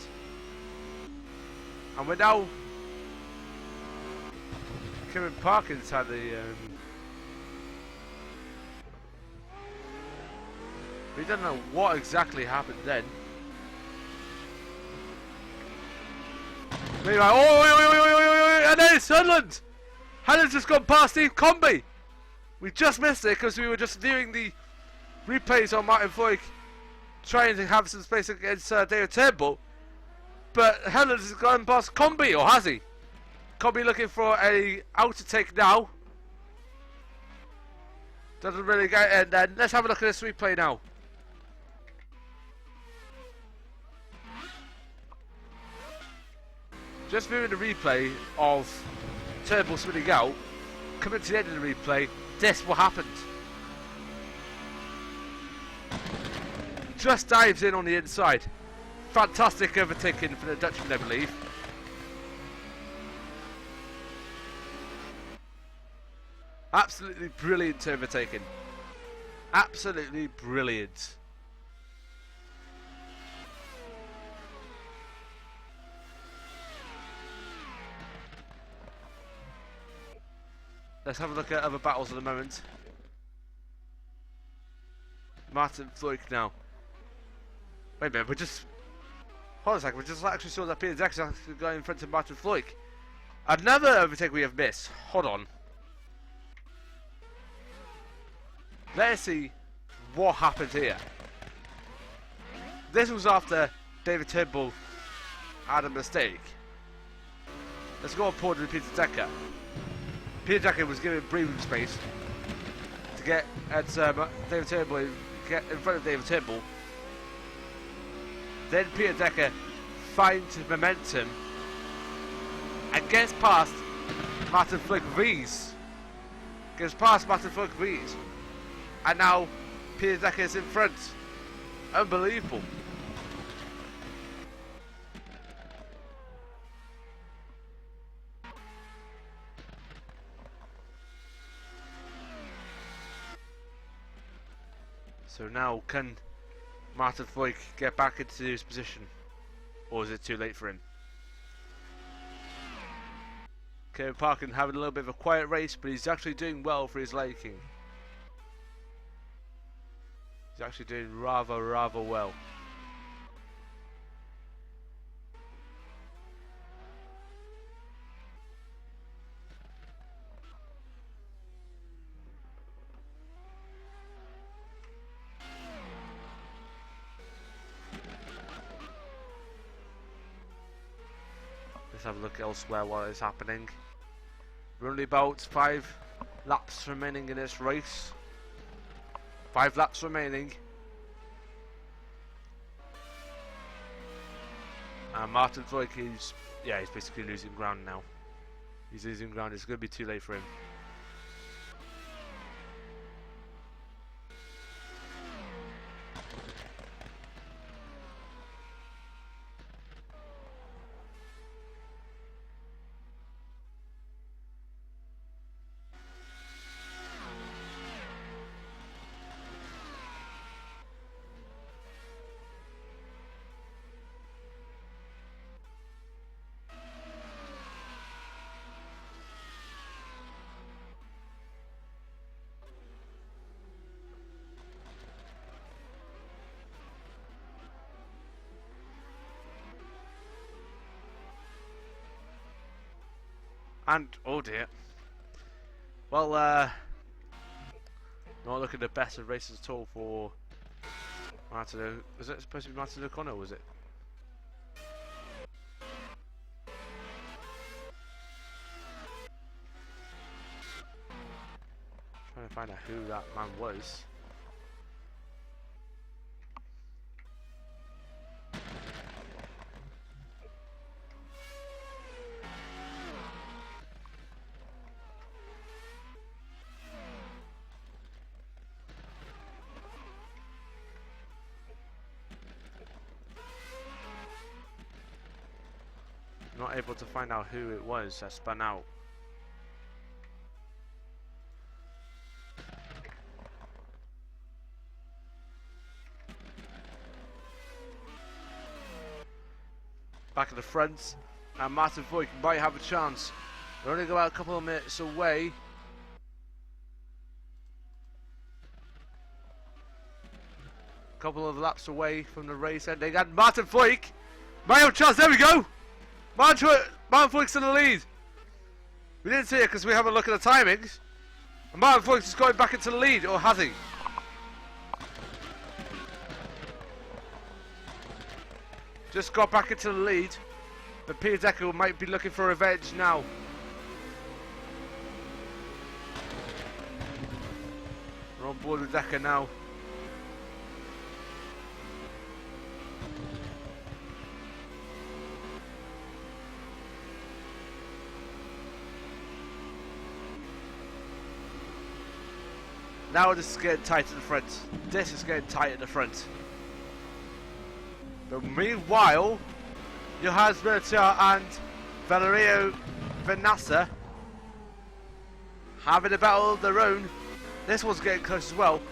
And we're now Kevin Parkins had the we don't know what exactly happened then. Meanwhile, and then it's Sunderland! Headland's just gone past Steve Combi! We just missed it because we were just viewing the replays on Martin Floyd trying to have some space against David Turnbull. But Headland has gone past Combi, or has he? Combi looking for a outer take now. Doesn't really get it, and then let's have a look at this replay now. Just viewing the replay of Turnbull spinning out, coming to the end of the replay, this what happened. Just dives in on the inside. Fantastic overtaking for the Dutchman, I believe. Absolutely brilliant overtaking. Absolutely brilliant. let's have a look at other battles at the moment. Martin Floyd now. Wait a minute, we're just... Hold on a second, we just actually saw that Peter Decker actually going in front of Martin Floyd. Another overtake we have missed. Hold on. Let's see what happened here. This was after David Turnbull had a mistake. Let's go on board with Peter Decker. Peter Decker was given breathing space to get at David Turnbull, get in front of David Turnbull. Then Peter Decker finds momentum and gets past Martin Flick with ease. Gets past Martin Flick with ease. And now Peter Decker is in front. Unbelievable. So now can Martin Floyd get back into his position? Or is it too late for him? Kevin Parkin having a little bit of a quiet race, but he's actually doing well for his liking. He's actually doing rather well. Let's have a look elsewhere while it's happening. We're only about 5 laps remaining in this race. 5 laps remaining. And Martin Floyd is, yeah, he's basically losing ground now. He's losing ground, it's going to be too late for him. And, oh dear. Well, not looking the best of races at all for Martin. Was it supposed to be Martin O'Connor, was it? Trying to find out who that man was. Not able to find out who it was that spun out. Back at the front, and Martin Floyd might have a chance. They're only about a couple of minutes away. Couple of laps away from the race ending, and Martin Floyd might have a chance. There we go. Martin Floyd's in the lead. We didn't see it because we haven't looked at the timings. And Martin Floyd is going back into the lead, or has he? Just got back into the lead, but Peter Decker might be looking for revenge now. We're on board with Decker now. Now this is getting tight at the front. This is getting tight at the front. But meanwhile, Johannes Militaire and Valerio Vanassa having a battle of their own. This one's getting close as well.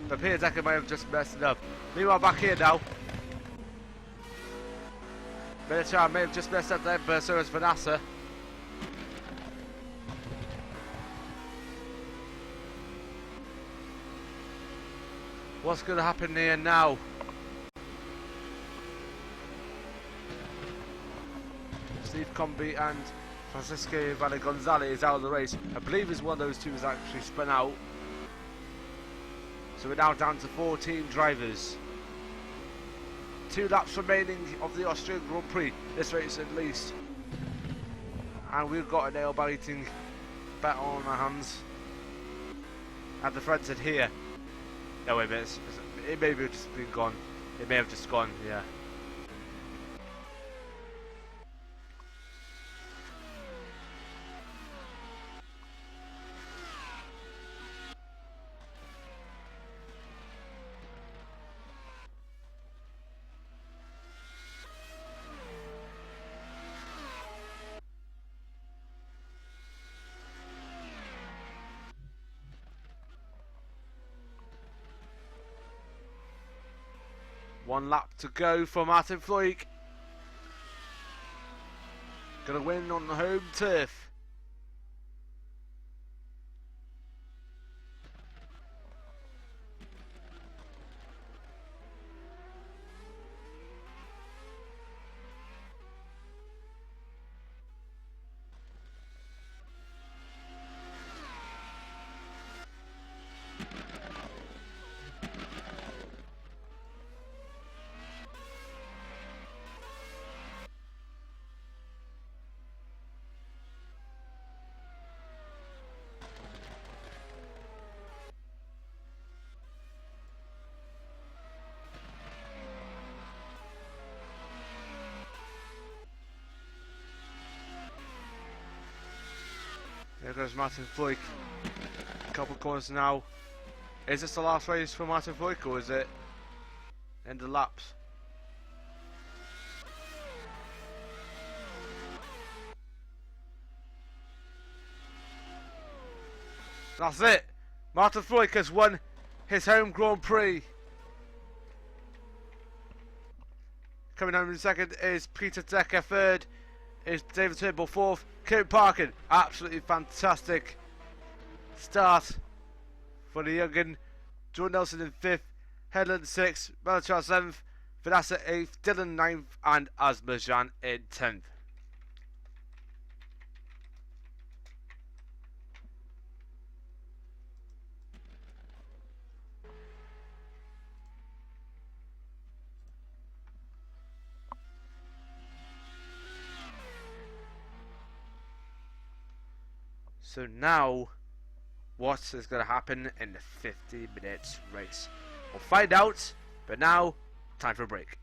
But Peter Decker may have just messed it up. Meanwhile, back here now, Militaire may have just messed up there, but so has Vanassa. What's going to happen here now? Steve Comby and Francisco Valle Gonzalez is out of the race. I believe it's one of those two has actually spun out. So we're now down to 14 drivers. 2 laps remaining of the Austrian Grand Prix. This race at least. And we've got a nail-biting battle on our hands. And the front end here. No, wait a minute. It may have just been gone. It may have just gone, yeah. One lap to go for Martin Floyk. Gonna win on the home turf. There goes Martin Floyk. Couple corners now. Is this the last race for Martin Floyk, or is it end of laps? That's it. Martin Floyk has won his home Grand Prix. Coming home in second is Peter Decker. Third is David Turnbull. Fourth, Kurt Parkin. Absolutely fantastic start for the young'un. Jordan Nelson in fifth, Headland sixth, Melachar seventh, Vanessa eighth, Dylan ninth, and Azmerjan in 10th. So now, what is going to happen in the 50 minutes race? We'll find out, but now, time for a break.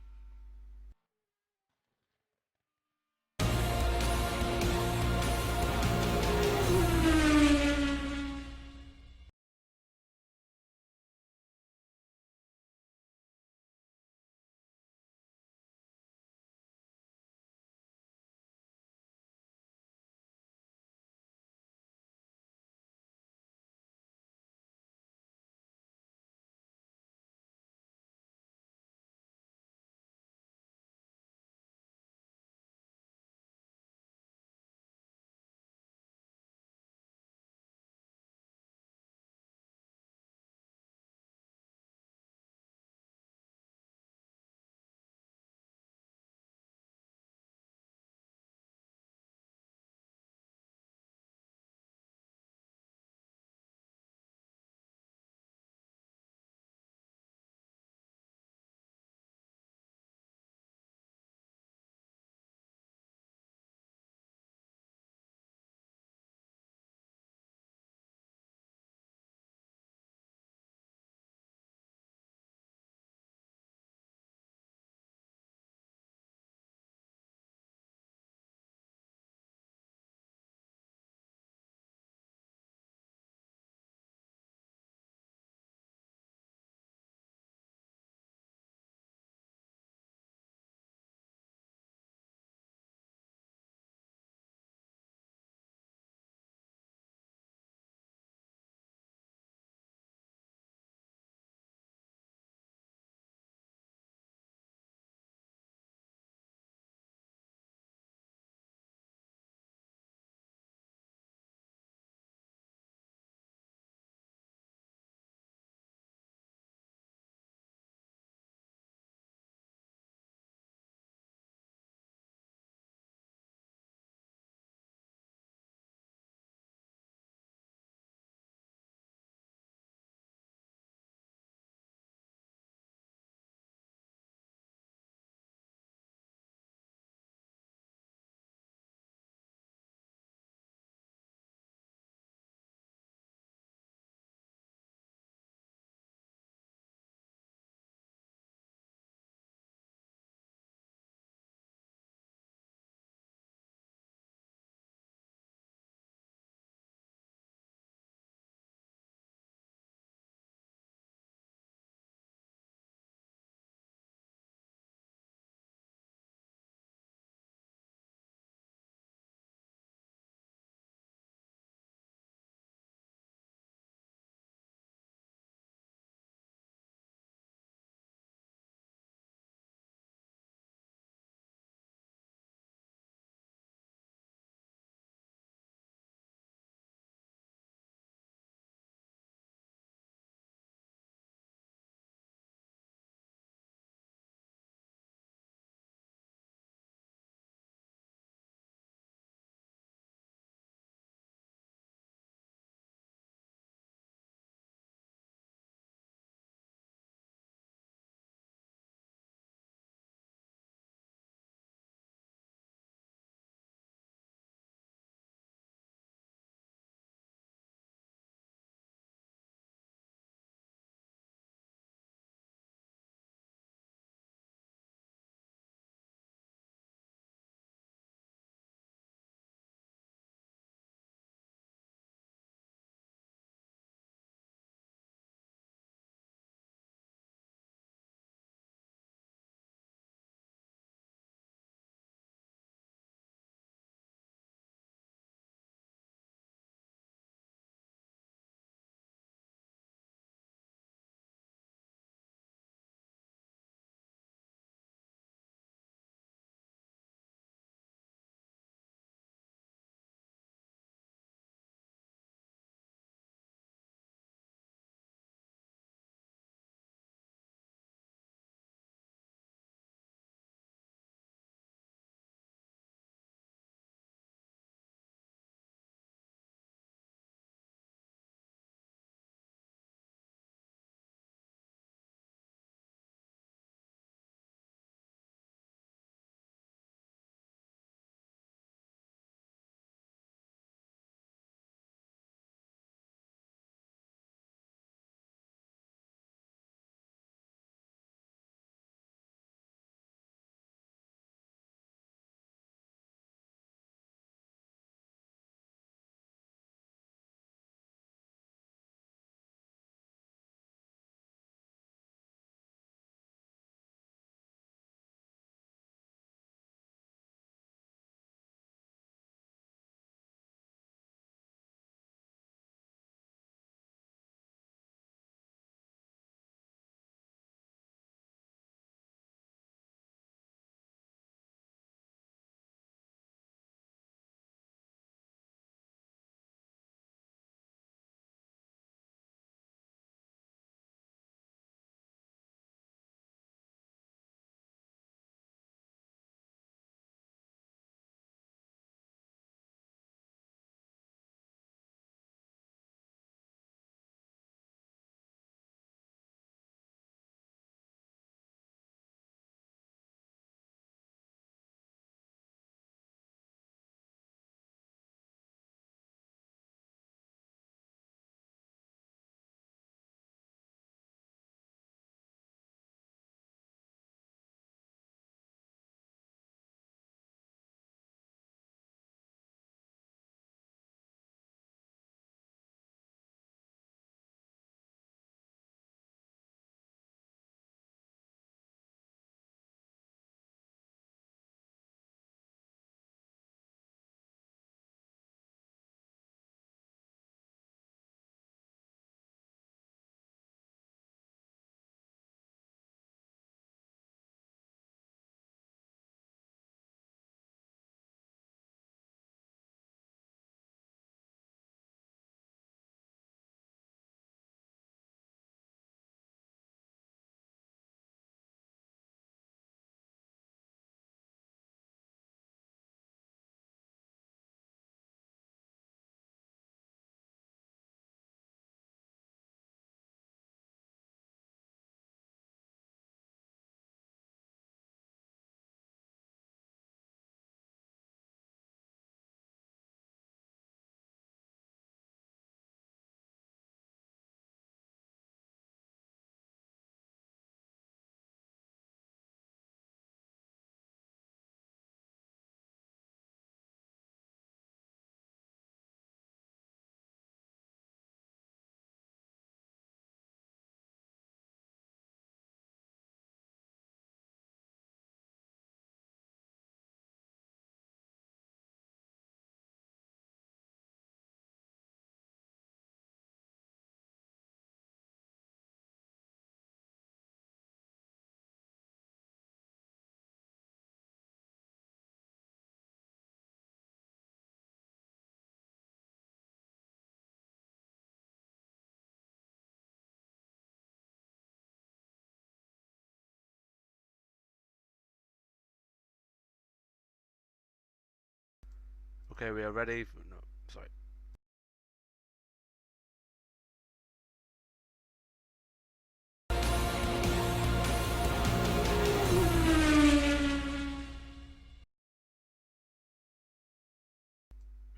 Okay, we are ready. No, sorry.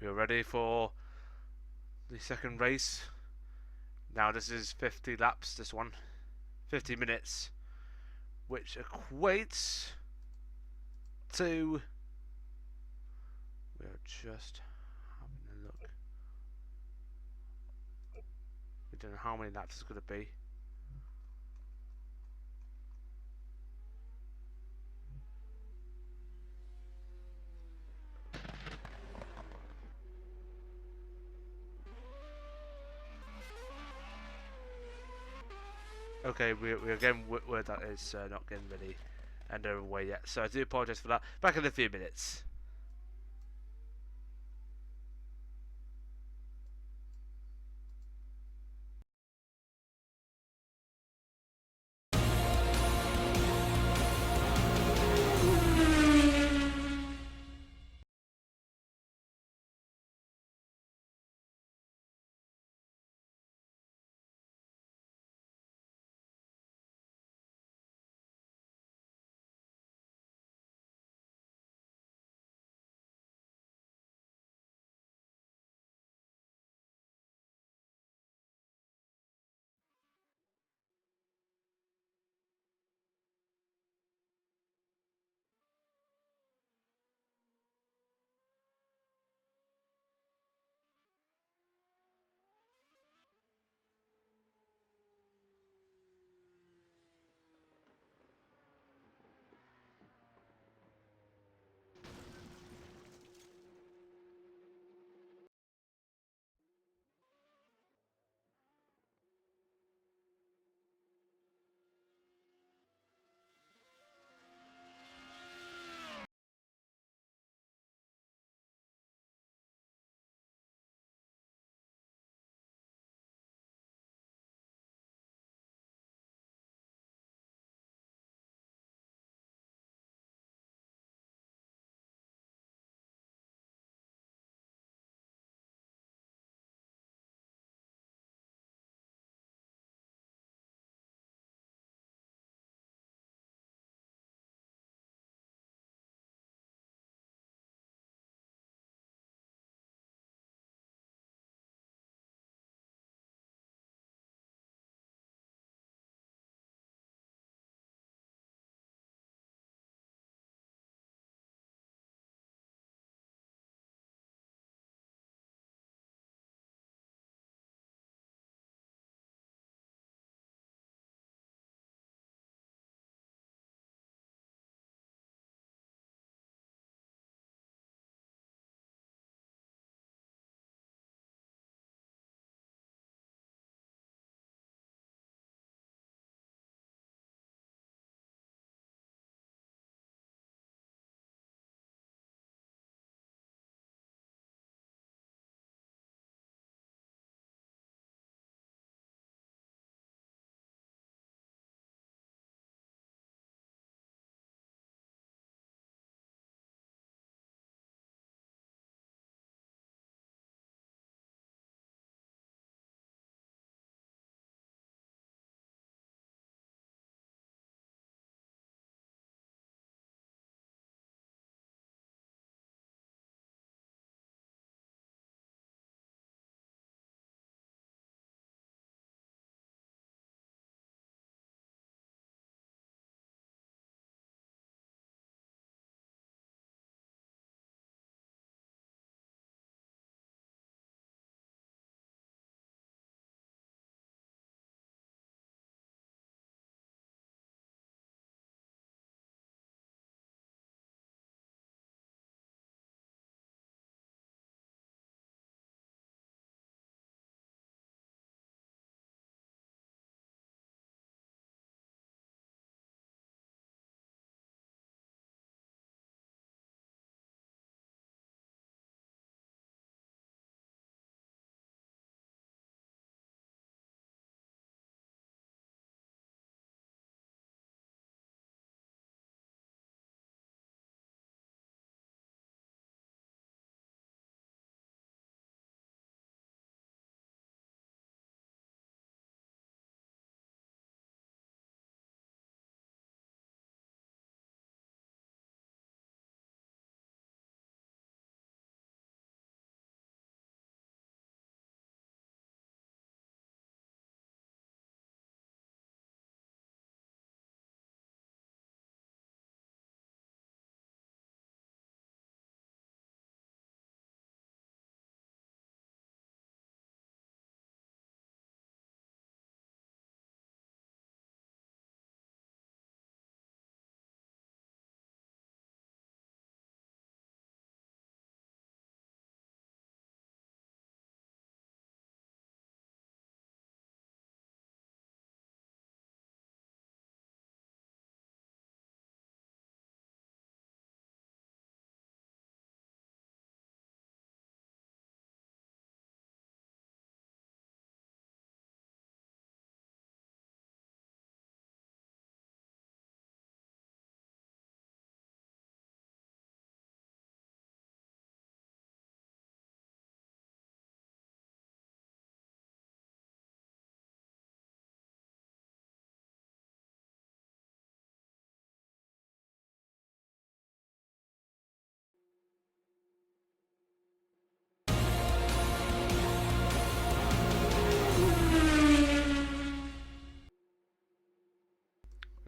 We are ready for the second race. Now this is 50 laps, this one. 50 minutes. Which equates to... We are just having a look. We don't know how many laps it's going to be. Okay, we're getting word that is not getting ready and away yet. So I do apologise for that. Back in a few minutes.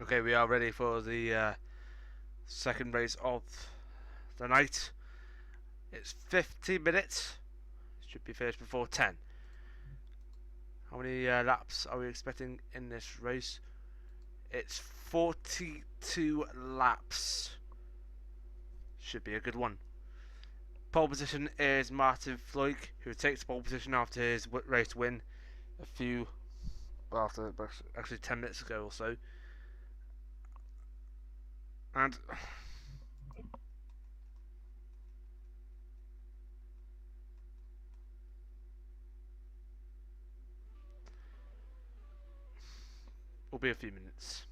Okay, we are ready for the second race of the night. It's 15 minutes. Should be finished before 10. How many laps are we expecting in this race? It's 42 laps. Should be a good one. Pole position is Martin Floyd, who takes pole position after his race win after actually 10 minutes ago or so. And will be a few minutes.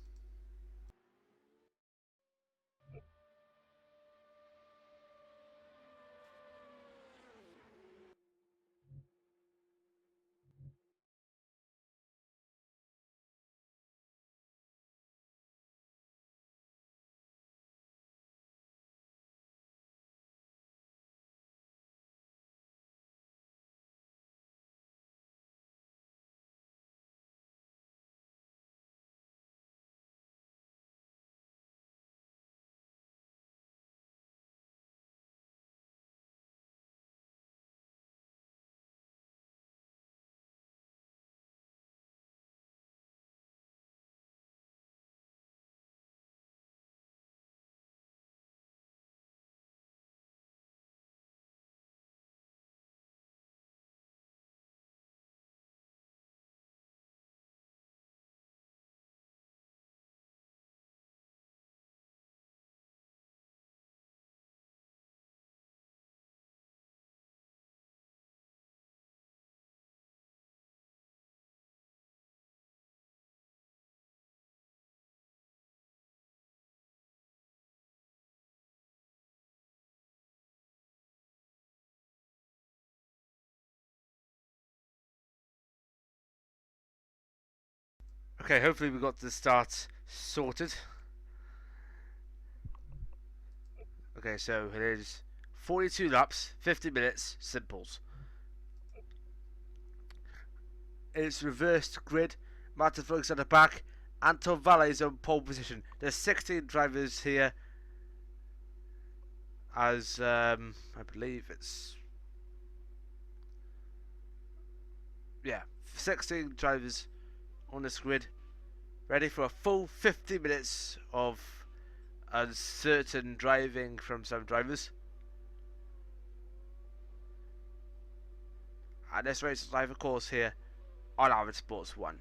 Okay, hopefully we got the start sorted. Okay, so it is 42 laps, 50 minutes, simples. It's reversed grid. Martin Floyd at the back. Anton Valle is on pole position. There's 16 drivers here. As I believe it's 16 drivers on this grid, ready for a full 50 minutes of uncertain driving from some drivers. And this race is live, of course, here on Avid Sports 1.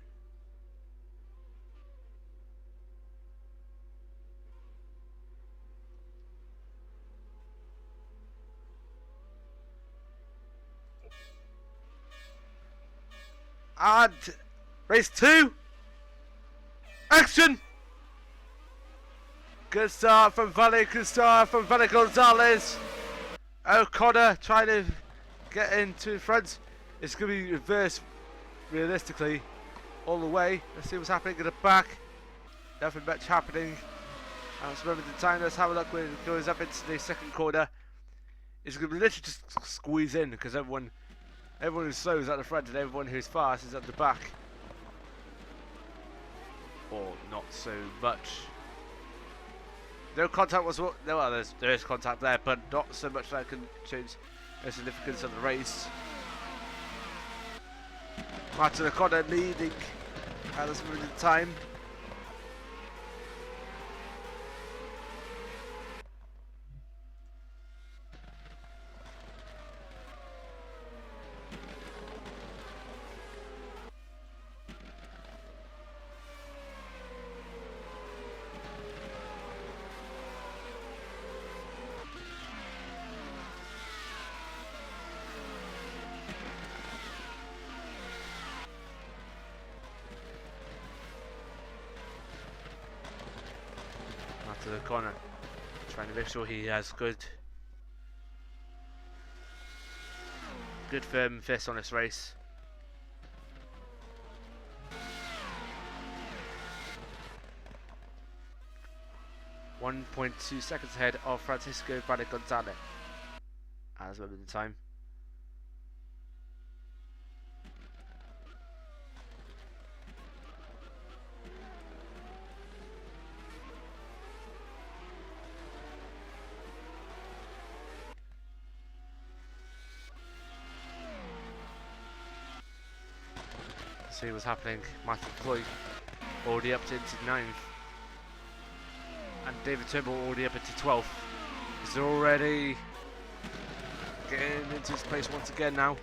And race 2, action! Good start from Valle, good start from Valle Gonzalez. O'Connor trying to get into front. It's going to be reversed realistically all the way. Let's see what's happening at the back. Nothing much happening. At the moment in time, let's have a look when it goes up into the second corner. It's going to be literally just squeeze in because everyone who's slow is at the front and everyone who's fast is at the back. Or not so much. No contact was what. No, well, there is contact there, but not so much that can change the significance of the race. Martin O'Connor leading at this moment in time. To the corner, trying to make sure he has good firm fist on this race. .2 seconds ahead of Francisco Valle Gonzalez as well in the time. See what's happening. Martin Floyd already up into 9th. And David Turnbull already up into 12th. He's already getting into his place once again now.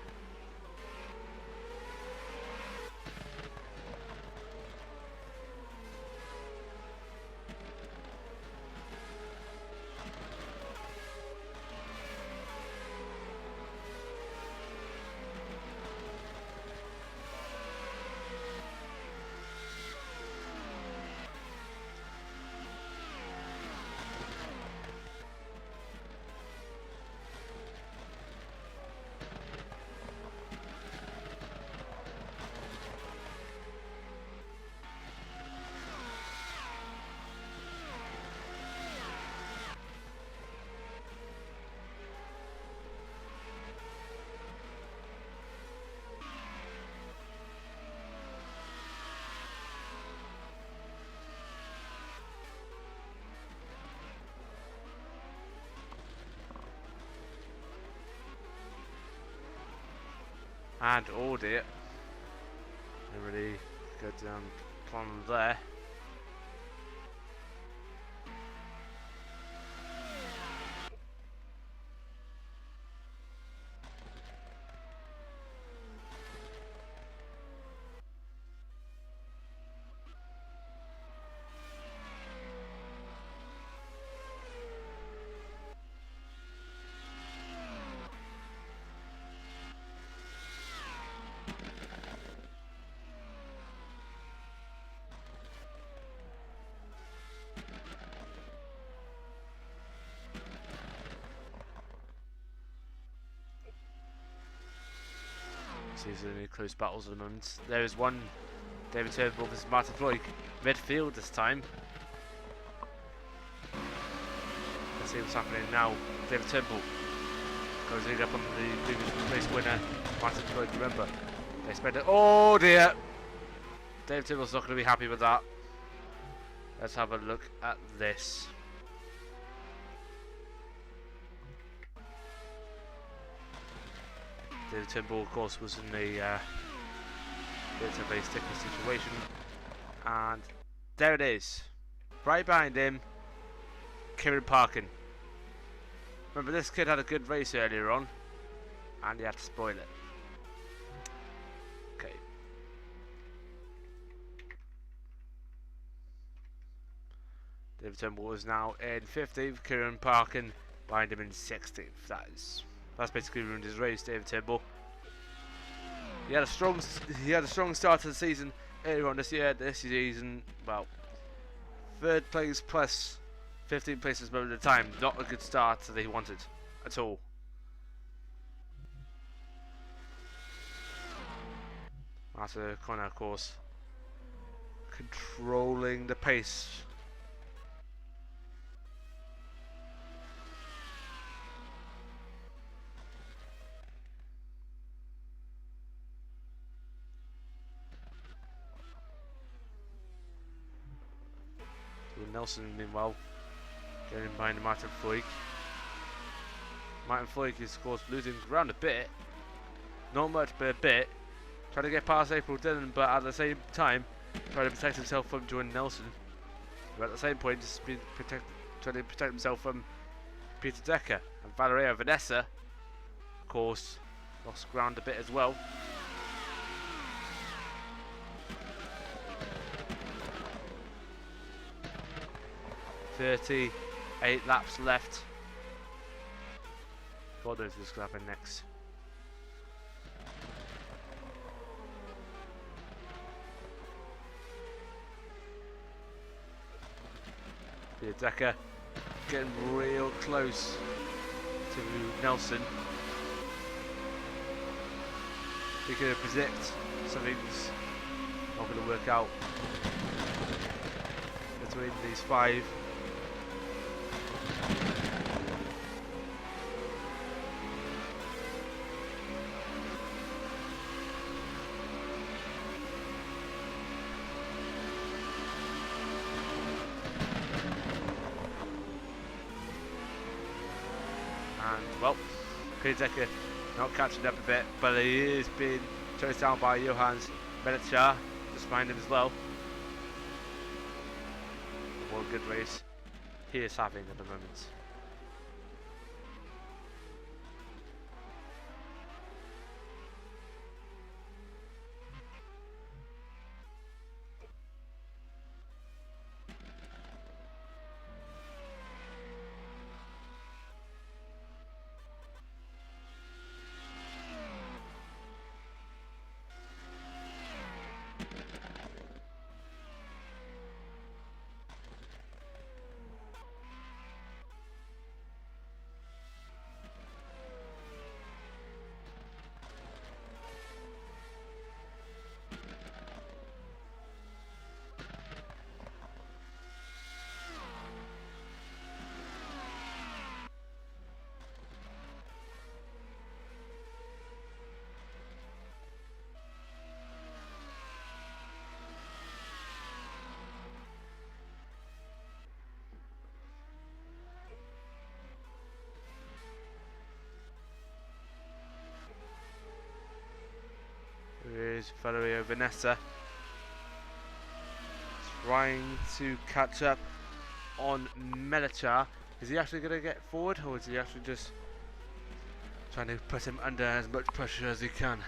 And audit. Really good plan there. These are any close battles at the moment. There is one David Turnbull versus Martin Floyd. Midfield this time. Let's see what's happening now. David Turnbull goes in up on the previous race winner, Martin Floyd. Remember, they spend it. Oh dear! David Turnbull's not going to be happy with that. Let's have a look at this. David Turnbull, of course, was in a bit of a sticky situation, and there it is, right behind him, Kieran Parkin. Remember, this kid had a good race earlier on, and he had to spoil it. Okay. David Turnbull is now in 15th, Kieran Parkin behind him in 16th. That's basically ruined his race, David Turnbull. He had a strong start to the season earlier on this season, well, 3rd place plus 15 places most of the time. Not a good start that he wanted at all. Martin Connor, of course, controlling the pace. Nelson, meanwhile, getting behind Martin Floyd. Martin Floyd is, of course, losing ground a bit. Not much, but a bit. Trying to get past April Dillon, but at the same time, trying to protect himself from Jordan Nelson. But at the same point, just trying to protect himself from Peter Decker. And Valeria Vanessa, of course, lost ground a bit as well. .38 laps left. God knows what's going to happen next. Peter Decker getting real close to Nelson. He could predict something's not going to work out between these 5. And well, Peter Decker not catching up a bit, but he is being chased down by Johannes Melchar just behind him as well. One good race he is having at the moment. Here is Valerio Vanessa trying to catch up on Melchar. Is he actually going to get forward, or is he actually just trying to put him under as much pressure as he can?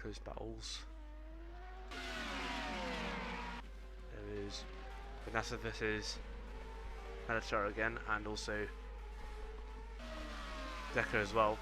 Close battles. There is Vanessa versus Melchar again, and also Decker as well.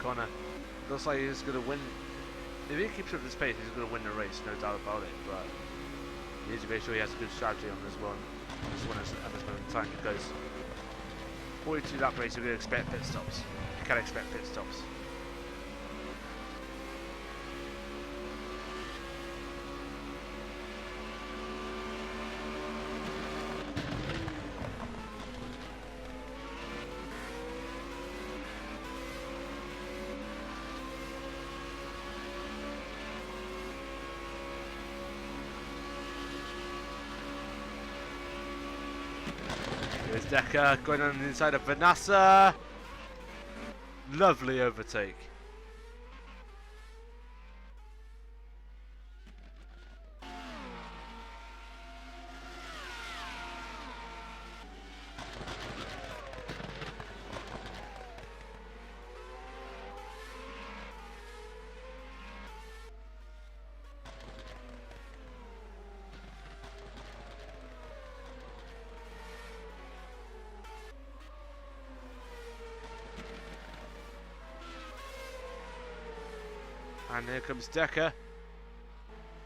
Corner. Looks like he's going to win. If he keeps up this pace, he's going to win the race, no doubt about it. But he needs to make sure he has a good strategy on this one at this moment in time, because 42 lap race, you're going to expect pit stops. You can expect pit stops. Here's Decker going on the inside of Vanessa. Lovely overtake. And here comes Decker.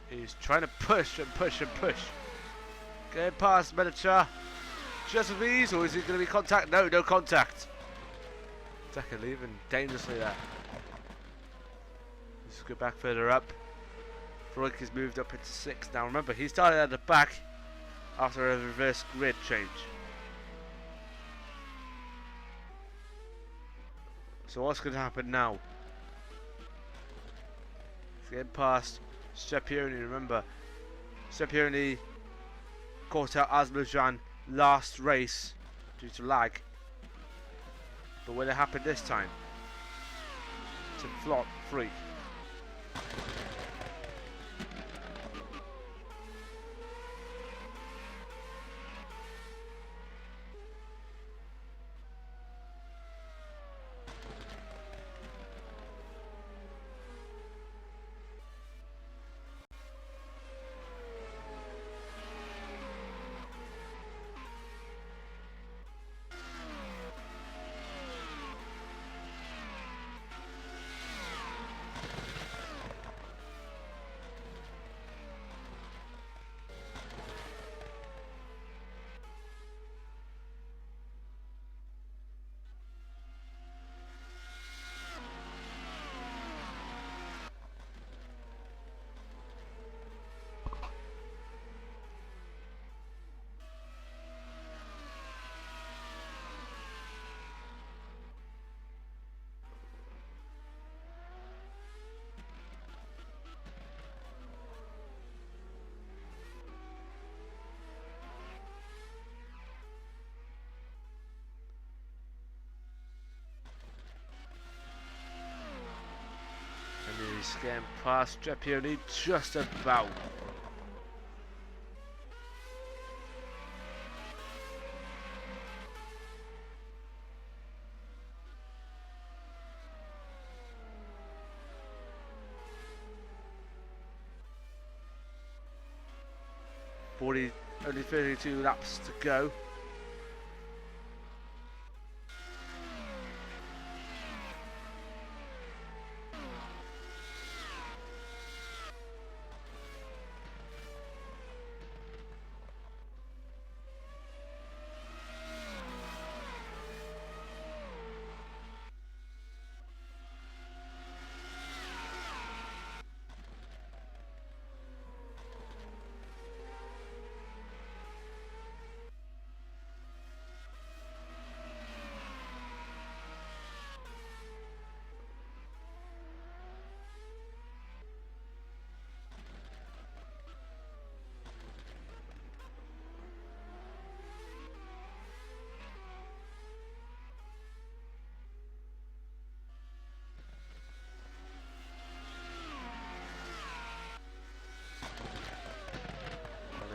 He's trying to push and push and push. Getting past Melchar. Just with ease, or is it going to be contact? No, no contact. Decker leaving dangerously there. Let's go back further up. Freud has moved up into 6th now. Remember, he started at the back after a reverse grid change. So what's going to happen now? Let's get past Scipione. Remember, Scipione caught out Azerbaijan last race due to lag. But will it happen this time? To flop 3. And he's getting past Scipione just about. Only 32 laps to go.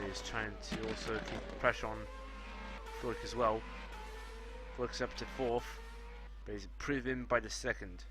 Is trying to also keep pressure on Flick as well. Flick's up to 4th, but he's improving by the 2nd.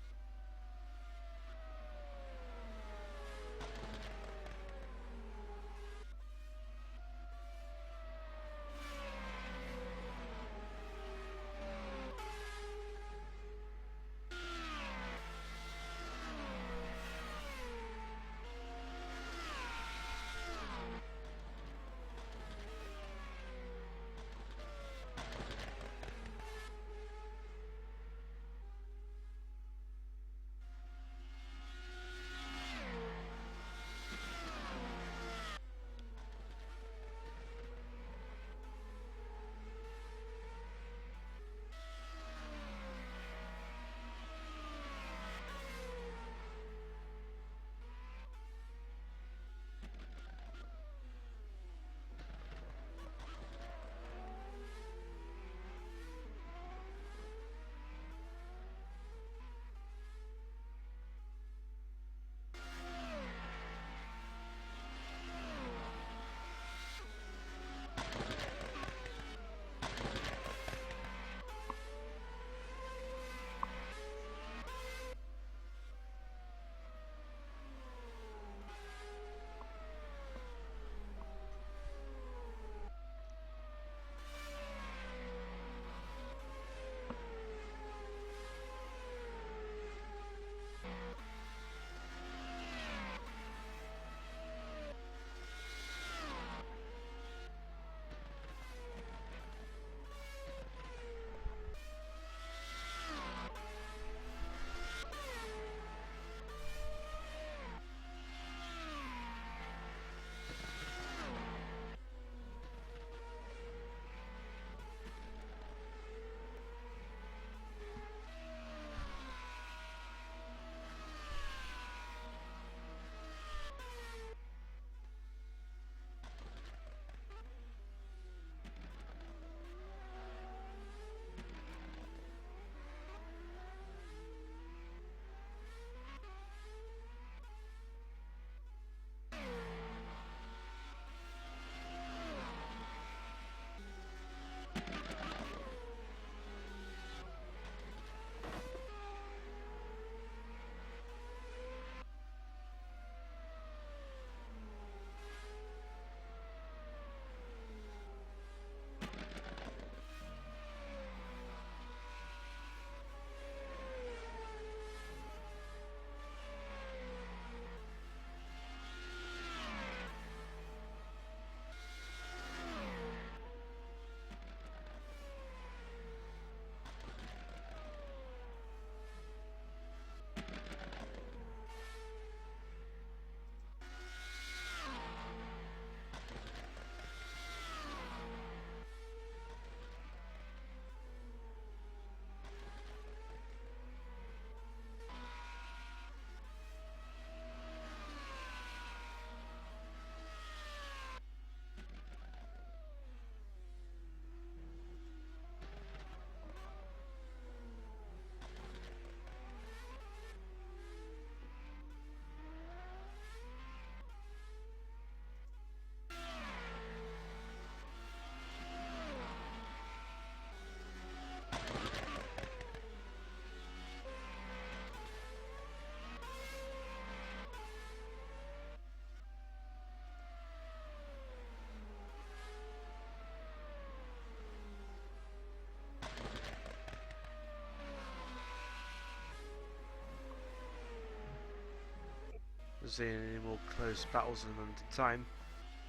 seeing any more close battles in the time.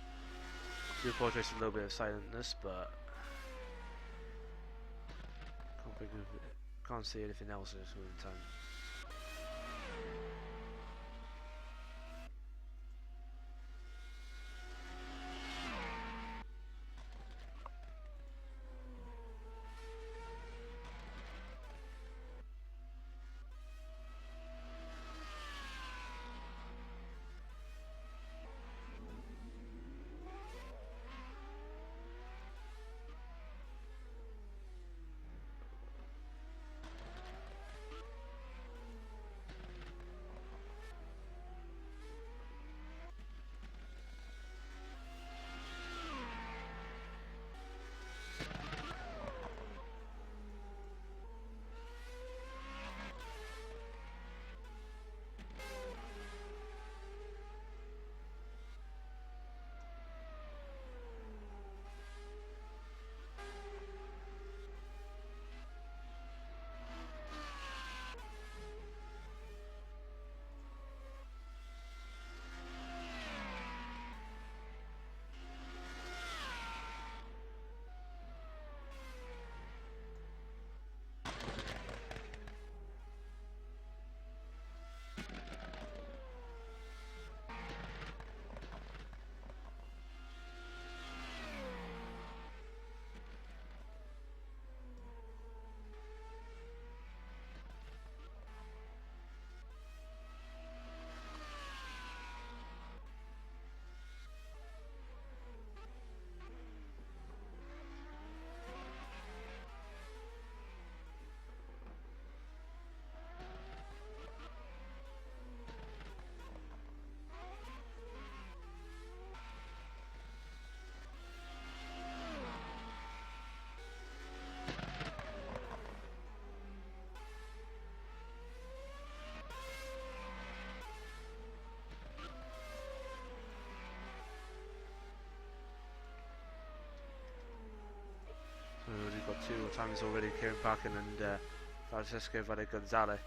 I do apologise for a little bit of silentness, but can't see anything else at this moment in time. We've got 2 times already, Kieran Parkin and Francesco Valle-Gonzalez.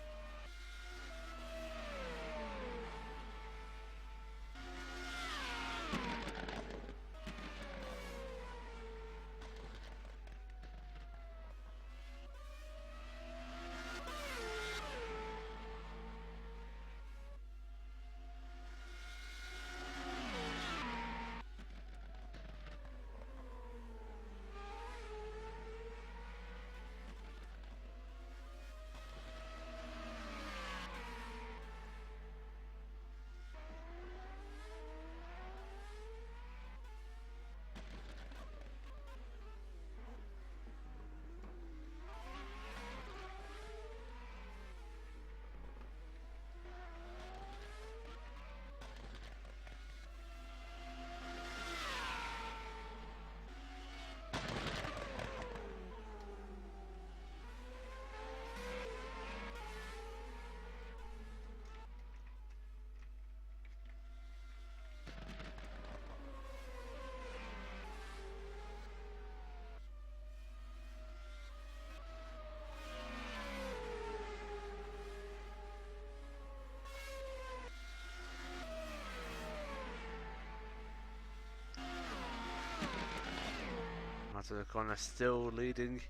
Out of the corner, still leading.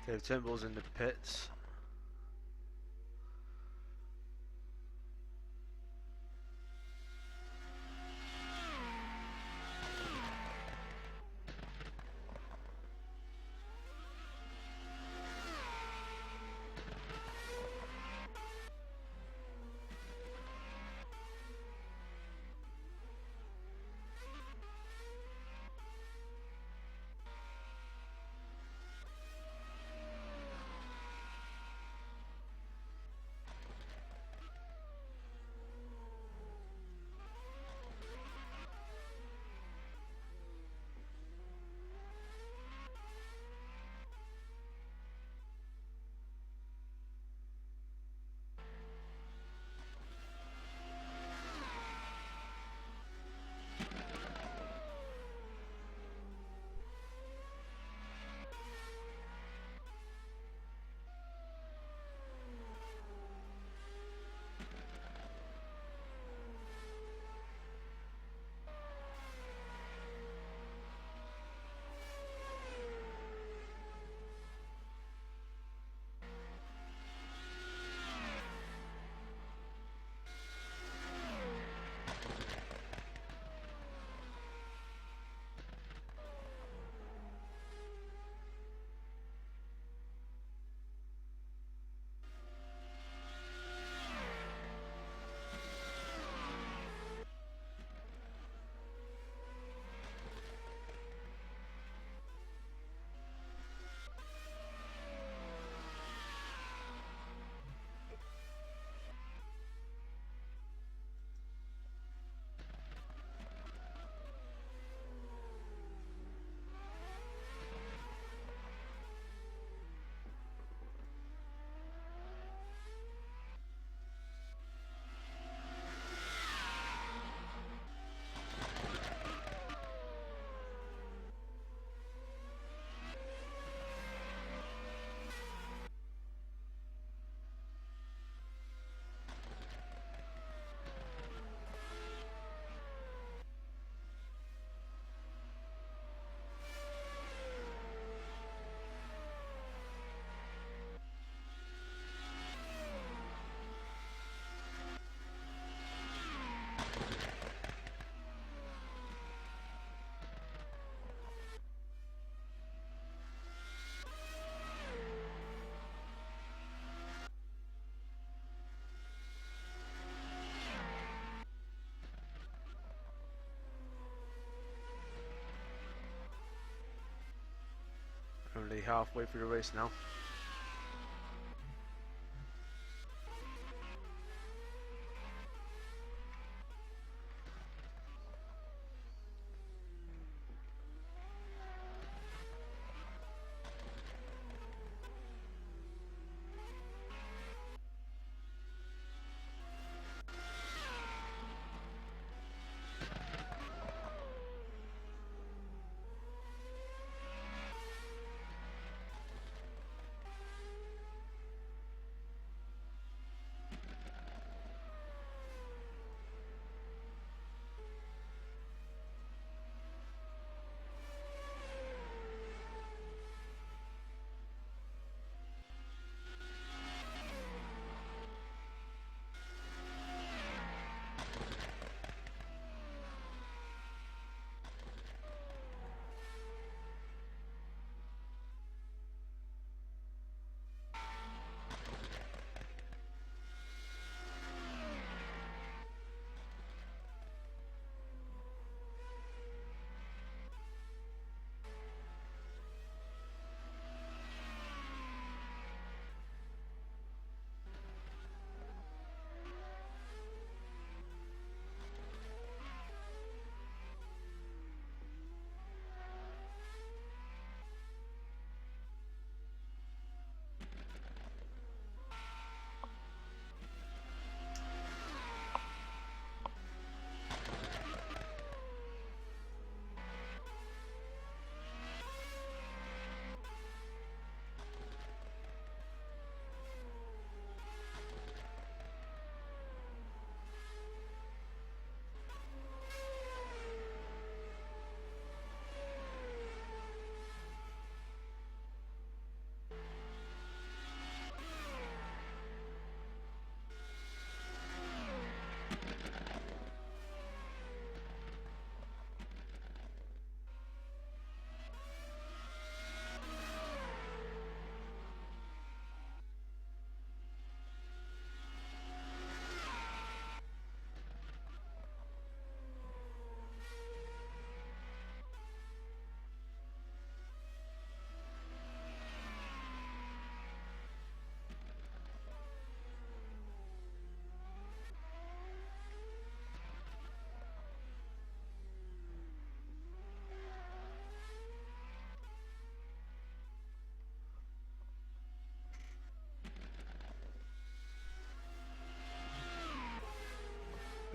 Okay, Turnbull's in the pits. Only halfway through the race now.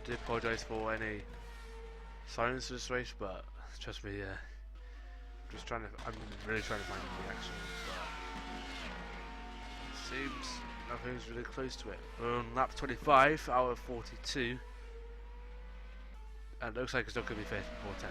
do apologise for any silence in this race, but trust me, I'm really trying to find the reaction, but it seems nothing's really close to it. Lap 25 out of 42, and it looks like it's not going to be finished before 10.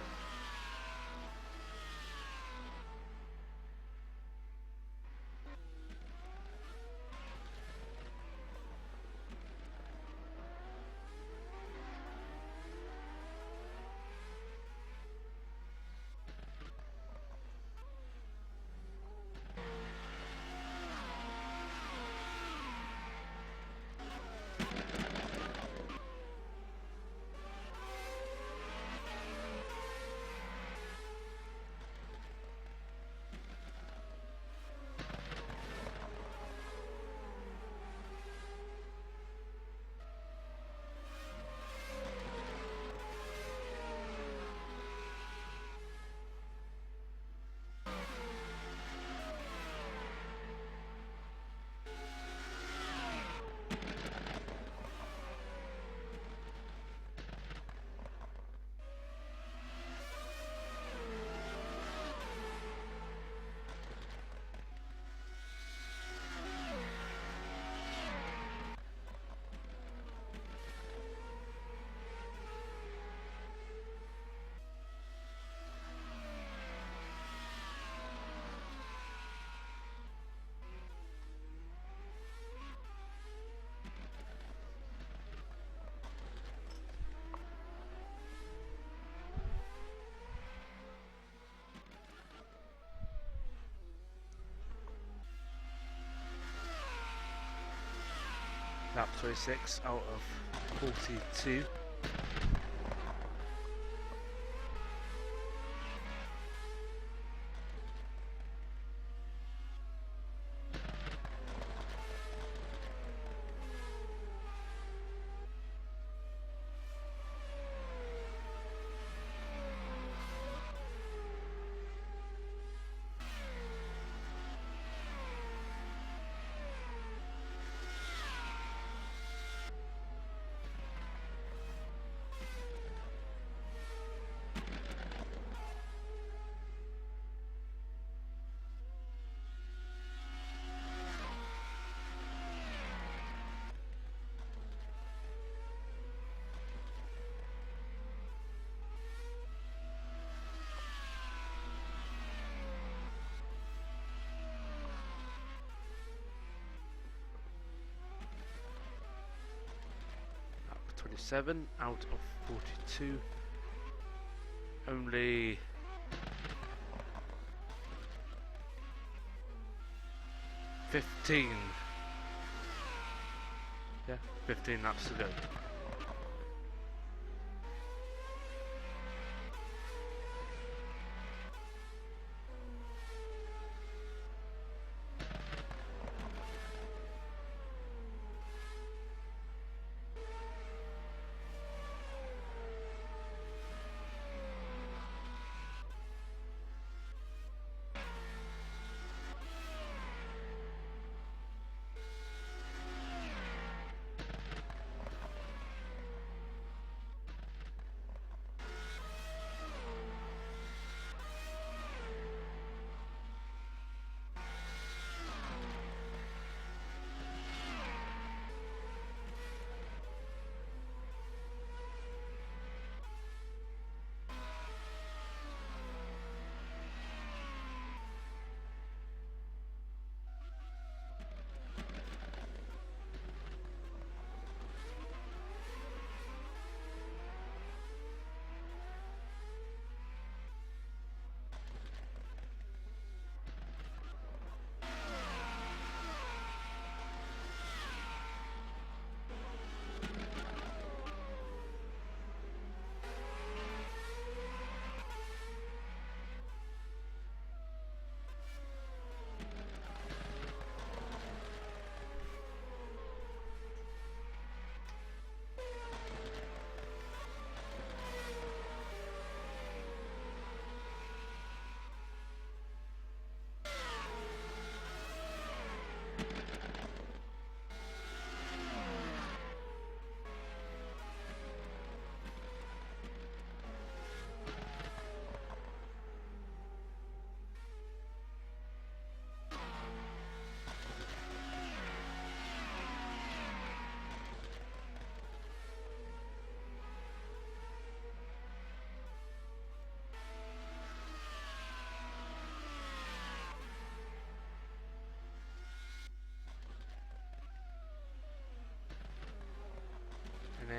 Lap 26 out of 42. Lap 27 out of 42. Only 15. Yeah, 15 laps to go.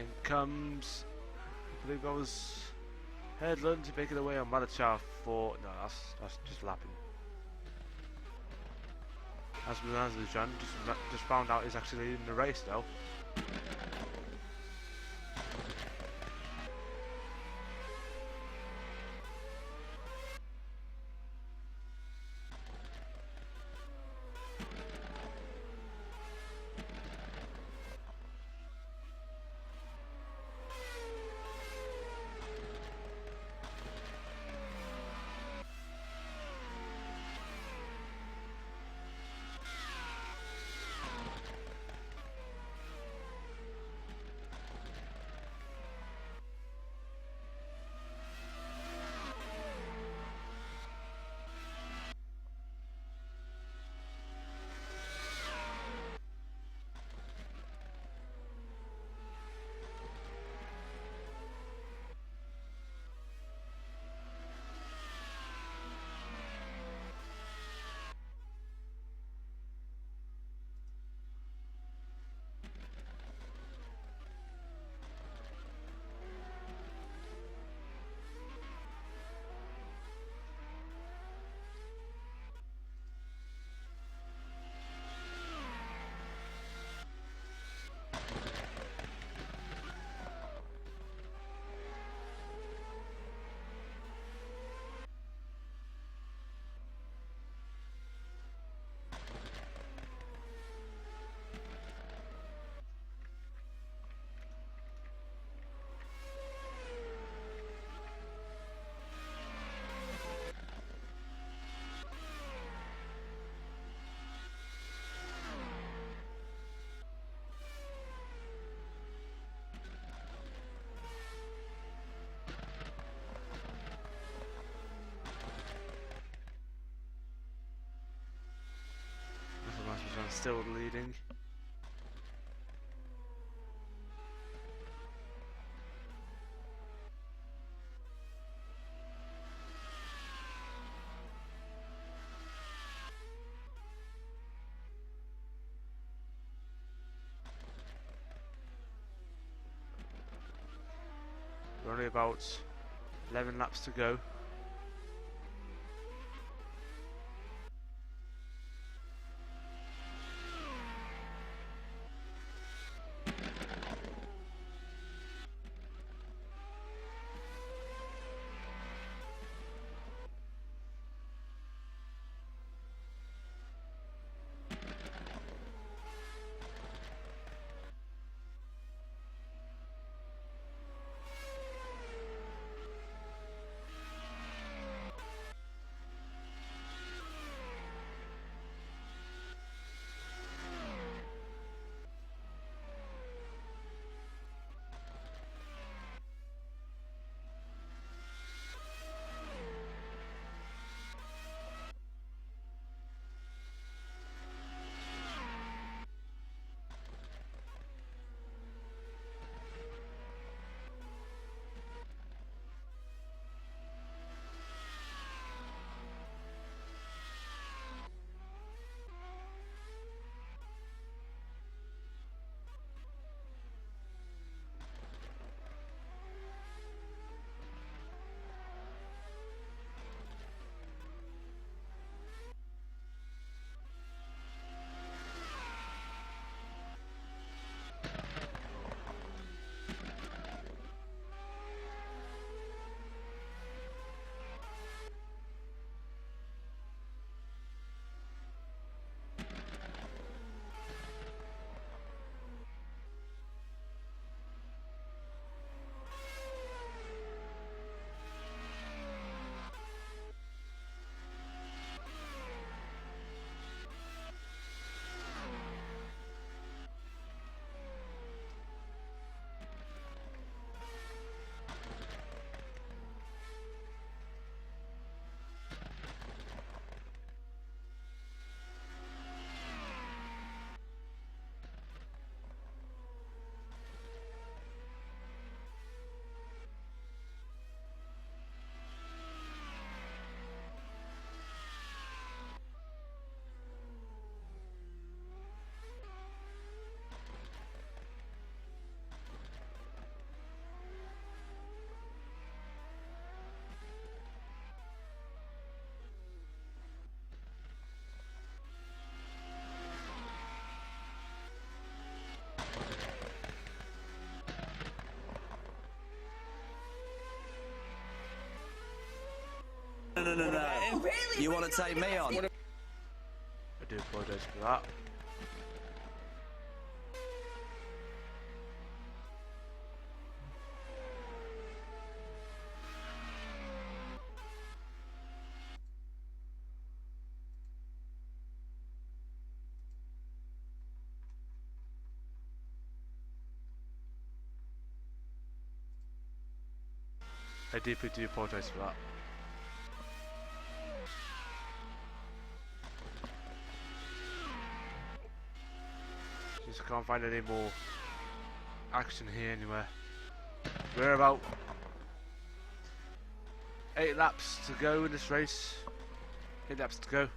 Then comes, I believe that was Headland making away on Malichar for. No, that's just lapping. As Azerbaijan just found out he's actually in the race though. Azerbaijan still leading. We're only about 11 laps to go. No. You want to take me on? I do apologise for that. I deeply do apologise for that. Just can't find any more action here anywhere. We're about 8 laps to go in this race. 8 laps to go.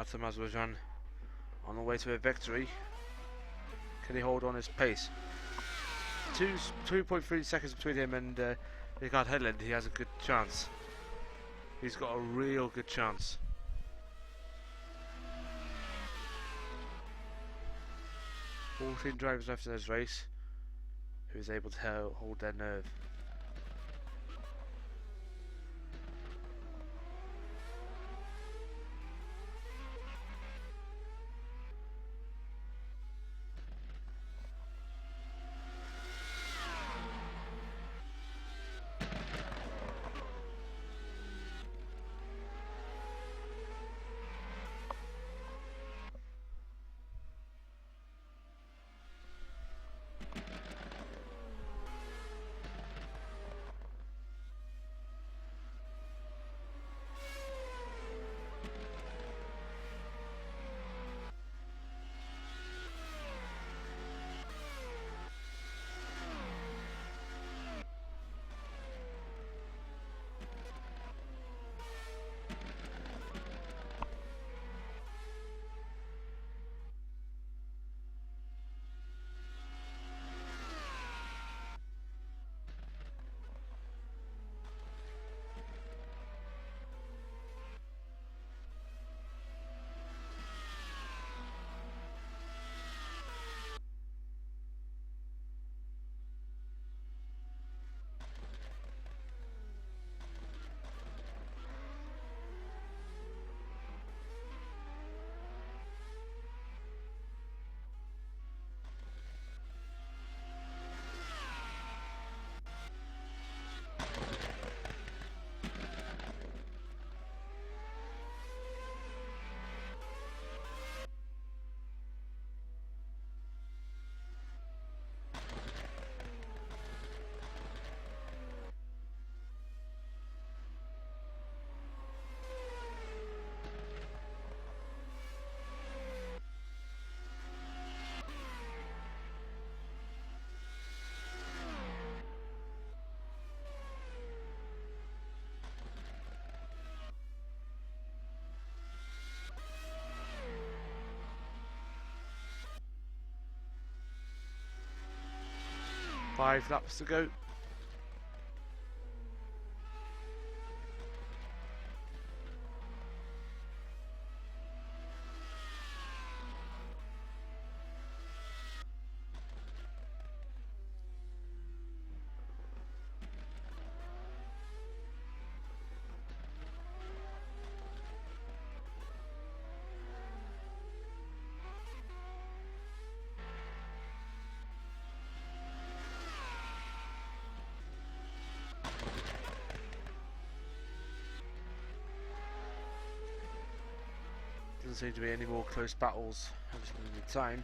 Azerbaijan on the way to a victory. Can he hold on his pace? 2.3 seconds between him and Rickard Hedlund. He has a good chance. He's got a real good chance. Fourteen drivers left in this race who is able to hold their nerve. Five laps to go. Doesn't seem to be any more close battles at this moment in time.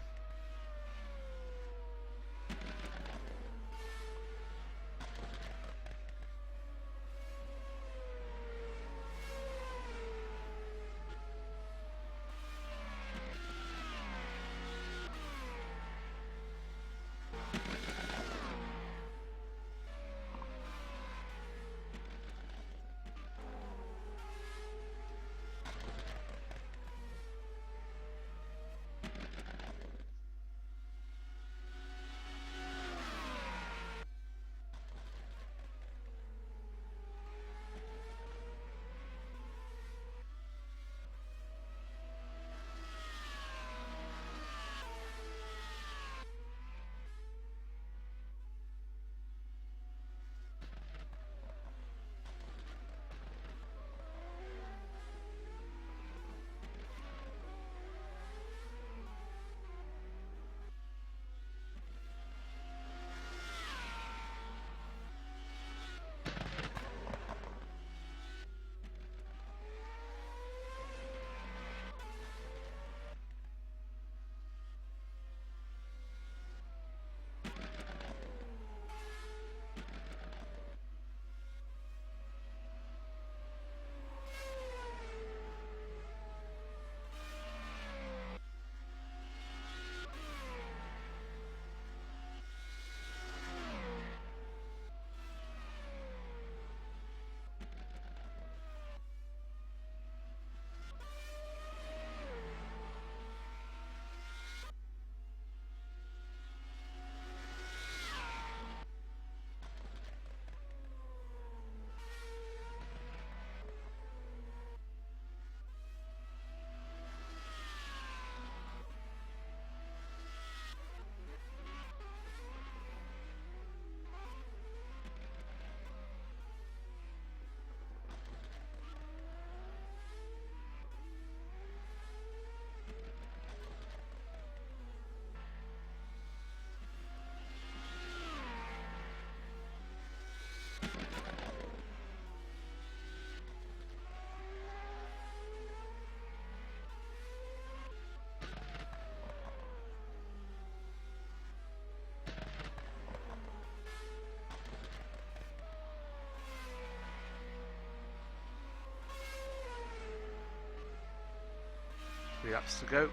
Three laps to go.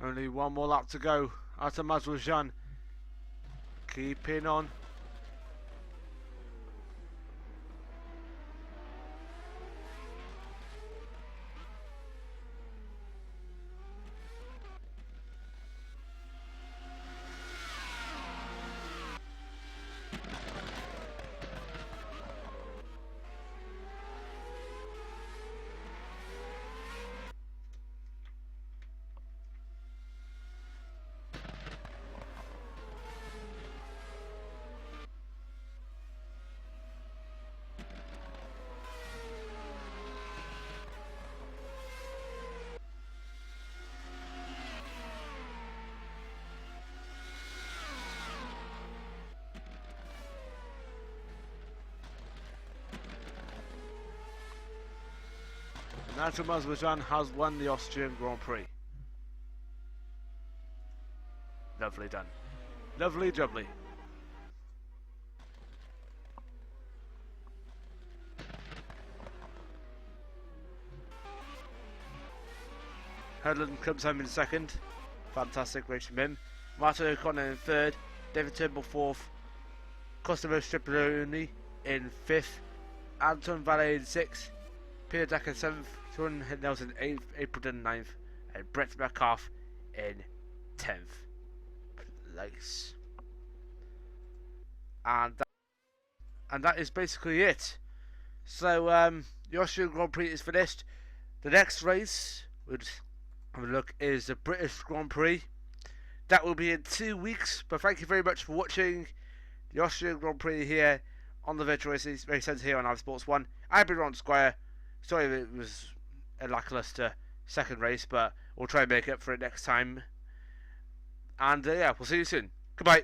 Only one more lap to go. Atamazwajan keeping on. Nigel Maserati has won the Austrian Grand Prix. Lovely done. Lovely jubbly. Hurland comes home in second. Fantastic race from him. Martin O'Connor in third. David Turnbull fourth. Cosimo Strippoloni in fifth. Anton Valle in sixth. Peter Dacker seventh. Sean Nelson eighth. April ninth. And Brett Metcalf in 10th place. And that is basically it. So the Austrian Grand Prix is finished. The next race would have a look is the British Grand Prix. That will be in 2 weeks. But thank you very much for watching the Austrian Grand Prix here on the Virtual Racecentre here on Live Sports 1. I've been Ron Squire. Sorry that it was a lackluster second race, but we'll try and make up for it next time. And yeah, we'll see you soon. Goodbye.